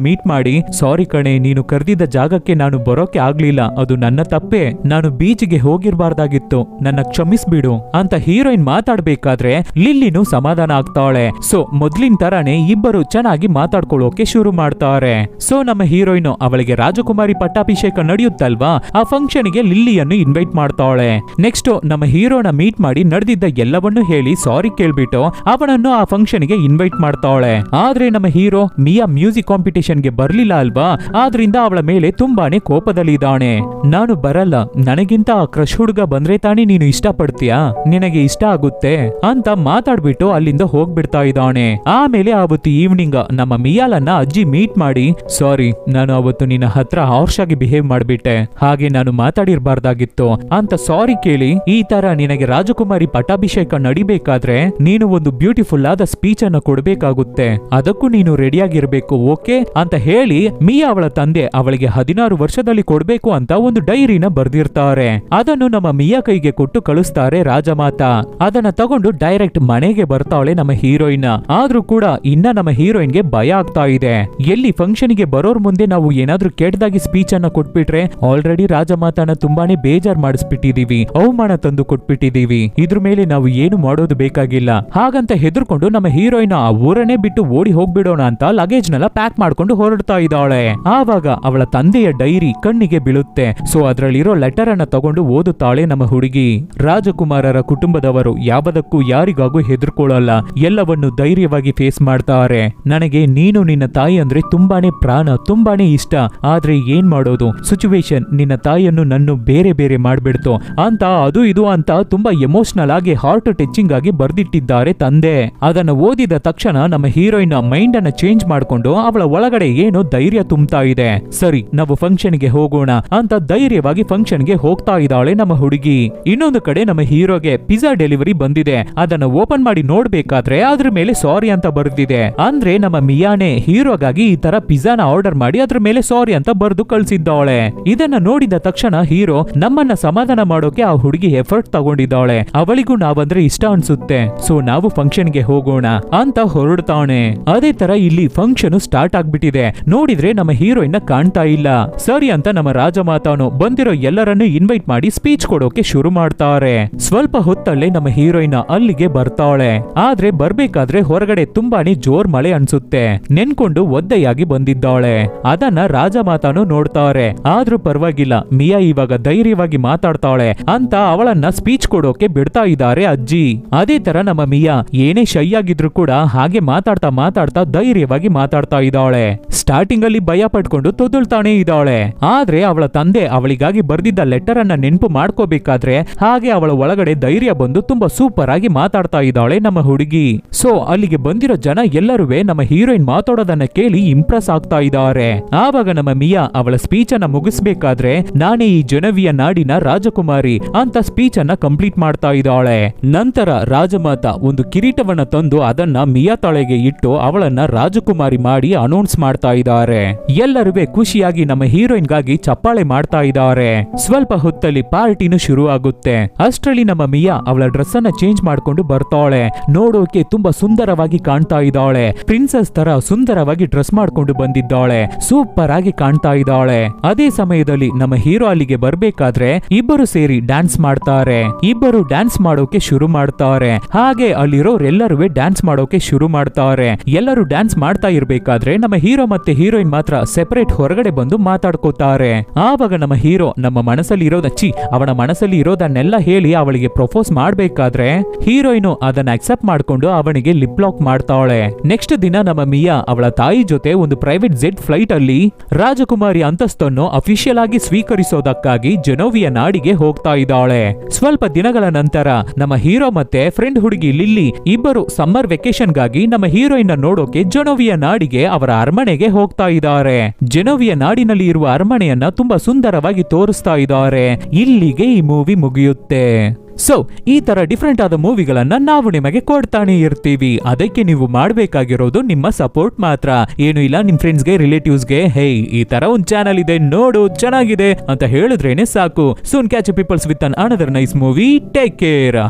ಮೀಟ್ ಮಾಡಿ, ಸಾರಿ ಕಣೆ, ನೀನು ಕರೆದಿದ್ದ ಜಾಗಕ್ಕೆ ನಾನು ಬರೋಕೆ ಆಗ್ಲಿಲ್ಲ, ಅದು ನನ್ನ ತಪ್ಪೆ, ನಾನು ಬೀಚ್ಗೆ ಹೋಗಿರ್ಬಾರ್ದಾಗಿತ್ತು, ನನ್ನ ಕ್ಷಮಿಸ್ಬಿಡು ಅಂತ ಹೀರೋಯಿನ್ ಮಾತಾಡ್ಬೇಕಾದ್ರೆ ಲಿಲ್ಲಿನೂ ಸಮಾಧಾನ ಆಗ್ತಾಳೆ. ಸೊ ಮೊದ್ಲಿನ ತರಾನೇ ಇಬ್ಬರು ಚೆನ್ನಾಗಿ ಮಾತಾಡ್ಕೊಳ್ಳೋಕೆ ಶುರು ಮಾಡ್ತಾರೆ. ಸೊ ನಮ್ಮ ಹೀರೋಯಿನ್ ಅವಳಿಗೆ ರಾಜಕುಮಾರಿ ಪಟ್ಟಾಭಿಷೇಕ ನಡೆಯುತ್ತಲ್ವಾ, ಆ ಫಂಕ್ಷನ್ ಗೆ ಲಿಲ್ಲಿಯನ್ನು ಇನ್ವೈಟ್ ಮಾಡ್ತಾಳೆ. ನೆಕ್ಸ್ಟ್ ನಮ್ಮ ಹೀರೋನ ಮೀಟ್ ಮಾಡಿ ನಡೆದಿದ್ದ ಎಲ್ಲವನ್ನೂ ಹೇಳಿ ಸಾರಿ ಕೇಳ್ಬಿಟ್ಟು ಅವನನ್ನು ಆ ಫಂಕ್ಷನ್ ಗೆ ಇನ್ವೈಟ್ ಮಾಡ್ತಾಳೆ. ಆದ್ರೆ ನಮ್ಮ ಹೀರೋ ಮಿಯಾ ಮ್ಯೂಸಿಕ್ ಕಾಂಪಿಟೇಷನ್ ಗೆ ಬರ್ಲಿಲ್ಲ ಅಲ್ವಾ, ಆದ್ರಿಂದ ಅವಳ ಮೇಲೆ ತುಂಬಾನೇ ಕೋಪದಲ್ಲಿ ಇದ್ದಾನೆ. ನಾನು ಬರಲ್ಲ, ನನಗಿಂತ ಆ ಕ್ರಶ್ ಹುಡುಗ ಬಂದ್ರೆ ತಾನೇ ನೀನು ಇಷ್ಟ ಪಡ್ತೀಯಾ, ನಿನಗೆ ಇಷ್ಟ ಆಗುತ್ತೆ ಅಂತ ಮಾತಾಡ್ಬಿಟ್ಟು ಅಲ್ಲಿಂದ ಹೋಗ್ಬಿಡ್ತಾ ಇದ್ದಾನೆ. ಆಮೇಲೆ ಅವತ್ತು ಈವ್ನಿಂಗ್ ನಮ್ಮ ಮಿಯಾಲನ್ನ ಅಜ್ಜಿ ಮೀಟ್ ಮಾಡಿ, ಸಾರಿ ನಾನು ಅವತ್ತು ನಿನ್ನ ಹತ್ರ ಹಾರ್ಶ್ ಆಗಿ ಬಿಹೇವ್ ಮಾಡ್ಬಿಟ್ಟೆ, ಹಾಗೆ ನಾನು ಮಾತಾಡಿರ್ಬಾರ್ದಾಗಿತ್ತು ಅಂತ ಸಾರಿ ಕೇಳಿ, ಈ ತರ ನಿನಗೆ ರಾಜಕುಮಾರಿ ಪಟ್ಟಾಭಿಷೇಕ ನಡಿಬೇಕಾದ್ರೆ ನೀನು ಒಂದು ಬ್ಯೂಟಿಫುಲ್ ಆದ ಸ್ಪೀಚ್ ಅನ್ನು ಕೊಡ್ಬೇಕಾಗುತ್ತೆ, ಅದಕ್ಕೂ ನೀನು ರೆಡಿಯಾಗಿರ್ಬೇಕು ಓಕೆ ಅಂತ ಹೇಳಿ ಮಿಯಾ ಅವಳ ತಂದೆ ಅವಳಿಗೆ 16 ವರ್ಷದಲ್ಲಿ ಕೊಡ್ಬೇಕು ಅಂತ ಒಂದು ಡೈರಿನ ಬರ್ದಿರ್ತಾರೆ. ಅದನ್ನು ನಮ್ಮ ಮಿಯಾ ಕೈಗೆ ಕೊಟ್ಟು ಕಳಿಸ್ತಾರೆ ರಾಜಮಾತಾ. ಅದನ್ನ ತಗೊಂಡು ಡೈರೆಕ್ಟ್ ಮನೆಗೆ ಬರ್ತಾಳೆ ನಮ್ಮ ಹೀರೋಯಿನ್. ಆದ್ರೂ ಕೂಡ ಇನ್ನ ನಮ್ಮ ಹೀರೋಯಿನ್ಗೆ ಭಯ ಆಗ್ತಾ ಇದೆ. ಎಲ್ಲಿ ಫಂಕ್ಷನ್ ಗೆ ಬರೋರ್ ಮುಂದೆ ನಾವು ಏನಾದ್ರೂ ಕೆಟ್ಟದಾಗಿ ಸ್ಪೀಚ್ ಅನ್ನ ಕೊಟ್ಬಿಟ್ರೆ, ಆಲ್ರೆಡಿ ರಾಜಮಾತಾನ ತುಂಬಾನೇ ಬೇಜಾರ್ ಮಾಡಿಸ್ಬಿಟ್ಟಿದೀವಿ, ಅವಮಾನ ತಂದು ಕೊಟ್ಬಿಟ್ಟಿದೀವಿ, ಇದ್ರ ಮೇಲೆ ನಾವು ಏನು ಮಾಡೋದು ಬೇಕಾಗಿಲ್ಲ ಹಾಗಂತ ಹೆದರ್ಕೊಂಡು ನಮ್ಮ ಹೀರೋಯಿನ್ ಹೀರೋಯಿನ್ ಆ ಊರನ್ನೇ ಬಿಟ್ಟು ಓಡಿ ಹೋಗ್ಬಿಡೋಣ ಅಂತ ಲಗೇಜ್ ನೆಲ್ಲ ಪ್ಯಾಕ್ ಮಾಡ್ಕೊಂಡು ಹೊರಡ್ತಾ ಇದ್ದಾಳೆ. ಆವಾಗ ಅವಳ ತಂದೆಯ ಡೈರಿ ಕಣ್ಣಿಗೆ ಬೀಳುತ್ತೆ. ಸೊ ಅದ್ರಲ್ಲಿರೋ ಲೆಟರ್ ಅನ್ನ ತಗೊಂಡು ಓದುತ್ತಾಳೆ ನಮ್ಮ ಹುಡುಗಿ. ರಾಜಕುಮಾರರ ಕುಟುಂಬದವರು ಯಾವದಕ್ಕೂ ಯಾರಿಗಾಗೂ ಹೆದರ್ಕೊಳ್ಳಲ್ಲ, ಎಲ್ಲವನ್ನು ಧೈರ್ಯವಾಗಿ ಫೇಸ್ ಮಾಡ್ತಾರೆ. ನನಗೆ ನೀನು ನಿನ್ನ ತಾಯಿ ಅಂದ್ರೆ ತುಂಬಾನೇ ಪ್ರಾಣ, ತುಂಬಾನೇ ಇಷ್ಟ. ಆದ್ರೆ ಏನ್ ಮಾಡೋದು, ಸಿಚುವೇಶನ್ ನಿನ್ನ ತಾಯಿಯನ್ನು ನನ್ನ ಬೇರೆ ಬೇರೆ ಮಾಡ್ಬಿಡ್ತು ಅಂತ ಅದು ಇದು ಅಂತ ತುಂಬಾ ಎಮೋಷನಲ್ ಆಗಿ ಹಾರ್ಟ್ ಟಚಿಂಗ್ ಆಗಿ ಬರ್ದಿಟ್ಟಿದ್ದಾರೆ ತಂದೆ. ಅದನ್ನ ಓದಿದ ತಕ್ಷಣ ನಮ್ಮ ಹೀರೋಯಿನ್ ಮೈಂಡ್ ಅನ್ನ ಚೇಂಜ್ ಮಾಡ್ಕೊಂಡು ಅವಳ ಒಳಗಡೆ ಏನೋ ಧೈರ್ಯ ತುಂಬ್ತಾ ಇದೆ. ಸರಿ ನಾವು ಫಂಕ್ಷನ್ ಗೆ ಹೋಗೋಣ ಅಂತ ಧೈರ್ಯವಾಗಿ ಫಂಕ್ಷನ್ ಗೆ ಹೋಗ್ತಾ ಇದ್ದಾಳೆ ನಮ್ಮ ಹುಡುಗಿ. ಇನ್ನೊಂದು ಕಡೆ ನಮ್ಮ ಹೀರೋಗೆ ಪಿಜ್ಜಾ ಡೆಲಿವರಿ ಬಂದಿದೆ. ಅದನ್ನ ಓಪನ್ ಮಾಡಿ ನೋಡ್ಬೇಕಾದ್ರೆ ಅದ್ರ ಮೇಲೆ ಸಾರಿ ಅಂತ ಬರ್ದಿದೆ. ಅಂದ್ರೆ ನಮ್ಮ ಮಿಯಾನೆ ಹೀರೋಗಾಗಿ ಈ ತರ ಪಿಜ್ಜಾನ ಆರ್ಡರ್ ಮಾಡಿ ಅದ್ರ ಮೇಲೆ ಸಾರಿ ಅಂತ ಬರ್ದು ಕಳ್ಸಿದ್ದಾಳೆ. ಇದನ್ನ ನೋಡಿದ ತಕ್ಷಣ ಹೀರೋ ನಮ್ಮನ್ನ ಸಮಾಧಾನ ಮಾಡೋಕೆ ಆ ಹುಡುಗಿ ಎಫರ್ಟ್ ತಗೊಂಡಿದ್ದಾಳೆ. ಅವಳಿಗೂ ನಾವಂದ್ರೆ ಇಷ್ಟ ಅನ್ಸುತ್ತೆ, ಸೊ ನಾವು ಫಂಕ್ಷನ್ ಗೆ ಹೋಗೋಣ ಅಂತ ಹೊರಡ್ತಾನೆ. ಅದೇ ತರ ಇಲ್ಲಿ ಫಂಕ್ಷನ್ ಸ್ಟಾರ್ಟ್ ಆಗ್ಬಿಟ್ಟಿದೆ. ನೋಡಿದ್ರೆ ನಮ್ಮ ಹೀರೋಯಿನ್ ಕಾಣ್ತಾ ಇಲ್ಲ. ಸರಿ ಅಂತ ನಮ್ಮ ರಾಜಮಾತಾನು ಬಂದಿರೋ ಎಲ್ಲರನ್ನು ಇನ್ವೈಟ್ ಮಾಡಿ ಸ್ಪೀಚ್ ಕೊಡೋಕೆ ಶುರು ಮಾಡ್ತಾರೆ. ಸ್ವಲ್ಪ ಹೊತ್ತಲ್ಲೇ ನಮ್ಮ ಹೀರೋಯಿನ್ ಅಲ್ಲಿಗೆ ಬರ್ತಾಳೆ. ಆದ್ರೆ ಬರ್ಬೇಕಾದ್ರೆ ಹೊರಗಡೆ ತುಂಬಾನೇ ಜೋರ್ ಮಳೆ ಅನ್ಸುತ್ತೆ. ನೆನ್ಕೊಂಡು ಒದ್ದೆಯಾಗಿ ಬಂದಿದ್ದಾಳೆ. ಅದನ್ನ ರಾಜಮಾತಾನು ನೋಡ್ತಾರೆ. ಆದ್ರೂ ಪರವಾಗಿಲ್ಲ, ಮಿಯಾ ಇವಾಗ ಧೈರ್ಯವಾಗಿ ಮಾತಾಡ್ತಾಳೆ ಅಂತ ಅವಳನ್ನ ಸ್ಪೀಚ್ ಕೊಡೋಕೆ ಬಿಡ್ತಾ ಇದ್ದಾರೆ ಅಜ್ಜಿ. ಅದೇ ತರ ನಮ್ಮ ಮಿಯಾ ಏನೇ ಶೈ ಆಗಿದ್ರು ಕೂಡ ಹಾಗೆ ಮಾತಾಡ್ತಾ ಮಾತಾಡ್ತಾ ಧೈರ್ಯವಾಗಿ ಮಾತಾಡ್ತಾ ಇದ್ದಾಳೆ. ಸ್ಟಾರ್ಟಿಂಗ್ ಅಲ್ಲಿ ಭಯ ಪಟ್ಕೊಂಡು ತೊದಲ್ತಾನೆ ಇದ್ದಾಳೆ. ಆದ್ರೆ ಅವಳ ತಂದೆ ಅವಳಿಗಾಗಿ ಬರ್ದಿದ್ದ ಲೆಟರ್ ಅನ್ನ ನೆನಪು ಮಾಡ್ಕೋಬೇಕಾದ್ರೆ ಹಾಗೆ ಅವಳ ಒಳಗಡೆ ಧೈರ್ಯ ಬಂದು ತುಂಬಾ ಸೂಪರ್ ಆಗಿ ಮಾತಾಡ್ತಾ ಇದ್ದಾಳೆ ನಮ್ಮ ಹುಡುಗಿ. ಸೊ ಅಲ್ಲಿಗೆ ಬಂದಿರೋ ಜನ ಎಲ್ಲರೂ ನಮ್ಮ ಹೀರೋಯಿನ್ ಮಾತಾಡೋದನ್ನ ಕೇಳಿ ಇಂಪ್ರೆಸ್ ಆಗ್ತಾ ಇದ್ದಾರೆ. ಆವಾಗ ನಮ್ಮ ಮಿಯಾ ಅವಳ ಸ್ಪೀಚ್ ಅನ್ನ ಮುಗಿಸ್ಬೇಕಾದ್ರೆ ನಾನೇ ಈ ಜನವಿಯ ನಾಡಿನ ರಾಜಕುಮಾರಿ ಅಂತ ಸ್ಪೀಚ್ ಅನ್ನ ಕಂಪ್ಲೀಟ್ ಮಾಡ್ತಾ ಇದ್ದಾಳೆ. ನಂತರ ರಾಜಮಾತಾ ಒಂದು ಕಿರೀಟವನ್ನ ತಂದು ಅದನ್ನ ಮಿಯಾ ತಲೆಗೆ ಇಟ್ಟು ಅವಳನ್ನ ರಾಜಕುಮಾರಿ ಮಾಡಿ ಅನೌನ್ಸ್ ಮಾಡ್ತಾ ಇದ್ದಾರೆ. ಎಲ್ಲರೂ ಖುಷಿಯಾಗಿ ನಮ್ಮ ಹೀರೋಯಿನ್ ಗಾಗಿ ಚಪ್ಪಾಳೆ ಮಾಡ್ತಾ ಇದ್ದಾರೆ. ಸ್ವಲ್ಪ ಹೊತ್ತಲ್ಲಿ ಪಾರ್ಟಿನೂ ಶುರು ಆಗುತ್ತೆ. ಅಷ್ಟರಲ್ಲಿ ನಮ್ಮ ಮಿಯಾ ಅವಳ ಡ್ರೆಸ್ ಅನ್ನ ಚೇಂಜ್ ಮಾಡ್ಕೊಂಡು ಬರ್ತಾಳೆ. ನೋಡೋಕೆ ತುಂಬಾ ಸುಂದರವಾಗಿ ಕಾಣ್ತಾ ಇದ್ದಾಳೆ. ಪ್ರಿನ್ಸೆಸ್ ತರ ಸುಂದರವಾಗಿ ಡ್ರೆಸ್ ಮಾಡ್ಕೊಂಡು ಬಂದಿದ್ದಾಳೆ. ಸೂಪರ್ ಆಗಿ ಕಾಣ್ತಾ ಇದ್ದಾಳೆ. ಅದೇ ಸಮಯದಲ್ಲಿ ನಮ್ಮ ಹೀರೋ ಅಲ್ಲಿಗೆ ಬರ್ಬೇಕಾದ್ರೆ ಇಬ್ಬರು ಸೇರಿ ಡ್ಯಾನ್ಸ್ ಮಾಡ್ತಾರೆ. ಇಬ್ಬರು ಡ್ಯಾನ್ಸ್ ಮಾಡೋಕೆ ಶುರು ಮಾಡ್ತಾರೆ. ಹಾಗೆ ಅಲ್ಲಿರೋರೆಲ್ಲರೂ ಡ್ಯಾನ್ಸ್ ಮಾಡೋಕೆ ಶುರು ಮಾಡ್ತಾರೆ. ಎಲ್ಲರೂ ಡ್ಯಾನ್ಸ್ ಮಾಡ್ತಾ ಇರ್ಬೇಕಾದ್ರೆ ನಮ್ಮ ಹೀರೋ ಮತ್ತೆ ಹೀರೋಯಿನ್ ಮಾತ್ರ ಸೆಪರೇಟ್ ಹೊರಗಡೆ ಬಂದು ಮಾತಾಡ್ಕೋತಾರೆ. ಆವಾಗ ನಮ್ಮ ಹೀರೋ ನಮ್ಮ ಮನಸ್ಸಲ್ಲಿ ಅವನ ಮನಸ್ಸಲ್ಲಿ ಇರೋದನ್ನೆಲ್ಲ ಹೇಳಿ ಅವಳಿಗೆ ಪ್ರಪೋಸ್ ಮಾಡ್ಬೇಕಾದ್ರೆ ಹೀರೋಯಿನ್ ಅದನ್ನ ಅಕ್ಸೆಪ್ಟ್ ಮಾಡ್ಕೊಂಡು ಅವನಿಗೆ ಲಿಪ್ ಲಾಕ್ ಮಾಡ್ತಾಳೆ. ನೆಕ್ಸ್ಟ್ ದಿನ ನಮ್ಮ ಮಿಯಾ ಅವಳ ತಾಯಿ ಜೊತೆ ಒಂದು ಪ್ರೈವೇಟ್ ಜೆಟ್ ಫ್ಲೈಟ್ ಅಲ್ಲಿ ರಾಜಕುಮಾರಿ ಅಂತಸ್ತನ್ನು ಅಫಿಷಿಯಲ್ ಆಗಿ ಸ್ವೀಕರಿಸೋದಕ್ಕಾಗಿ ಜನೋವಿಯ ನಾಡಿಗೆ ಹೋಗ್ತಾ ಇದ್ದಾಳೆ. ಸ್ವಲ್ಪ ದಿನಗಳ ನಂತರ ನಮ್ಮ ಹೀರೋ ಮತ್ತೆ ಫ್ರೆಂಡ್ ಹುಡುಗಿ ಲಿಲ್ಲಿ ಇಬ್ಬರು ಸಮ್ಮರ್ ವೆಕೇಶನ್ ಗಾಗಿ ನಮ್ಮ ಹೀರೋಯಿನ್ ನೋಡೋಕೆ ಜನೋವಿಯ ನಾಡಿಗೆ ಅವರ ಅರಮನೆಗೆ ಹೋಗ್ತಾ ಇದ್ದಾರೆ. ಜನೋವಿಯ ನಾಡಿನಲ್ಲಿ ಇರುವ ಅರಮನೆಯನ್ನ ತುಂಬಾ ಸುಂದರವಾಗಿ ತೋರಿಸ್ತಾ ಇದ್ದಾರೆ. ಇಲ್ಲಿಗೆ ಈ ಮೂವಿ ಮುಗಿಯುತ್ತೆ. ಸೊ ಈ ತರ ಡಿಫ್ರೆಂಟ್ ಆದ ಮೂವಿಗಳನ್ನ ನಾವು ನಿಮಗೆ ಕೊಡ್ತಾನೆ ಇರ್ತೀವಿ. ಅದಕ್ಕೆ ನೀವು ಮಾಡಬೇಕಾಗಿರೋದು ನಿಮ್ಮ ಸಪೋರ್ಟ್ ಮಾತ್ರ. ಏನು ಇಲ್ಲ, ನಿಮ್ ಫ್ರೆಂಡ್ಸ್ಗೆ ರಿಲೇಟಿವ್ಸ್ಗೆ ಹೇ ಈ ತರ ಒಂದು ಚಾನಲ್ ಇದೆ ನೋಡು ಚೆನ್ನಾಗಿದೆ ಅಂತ ಹೇಳಿದ್ರೇನೆ ಸಾಕು. Soon catch people's with an another nice movie. Take care.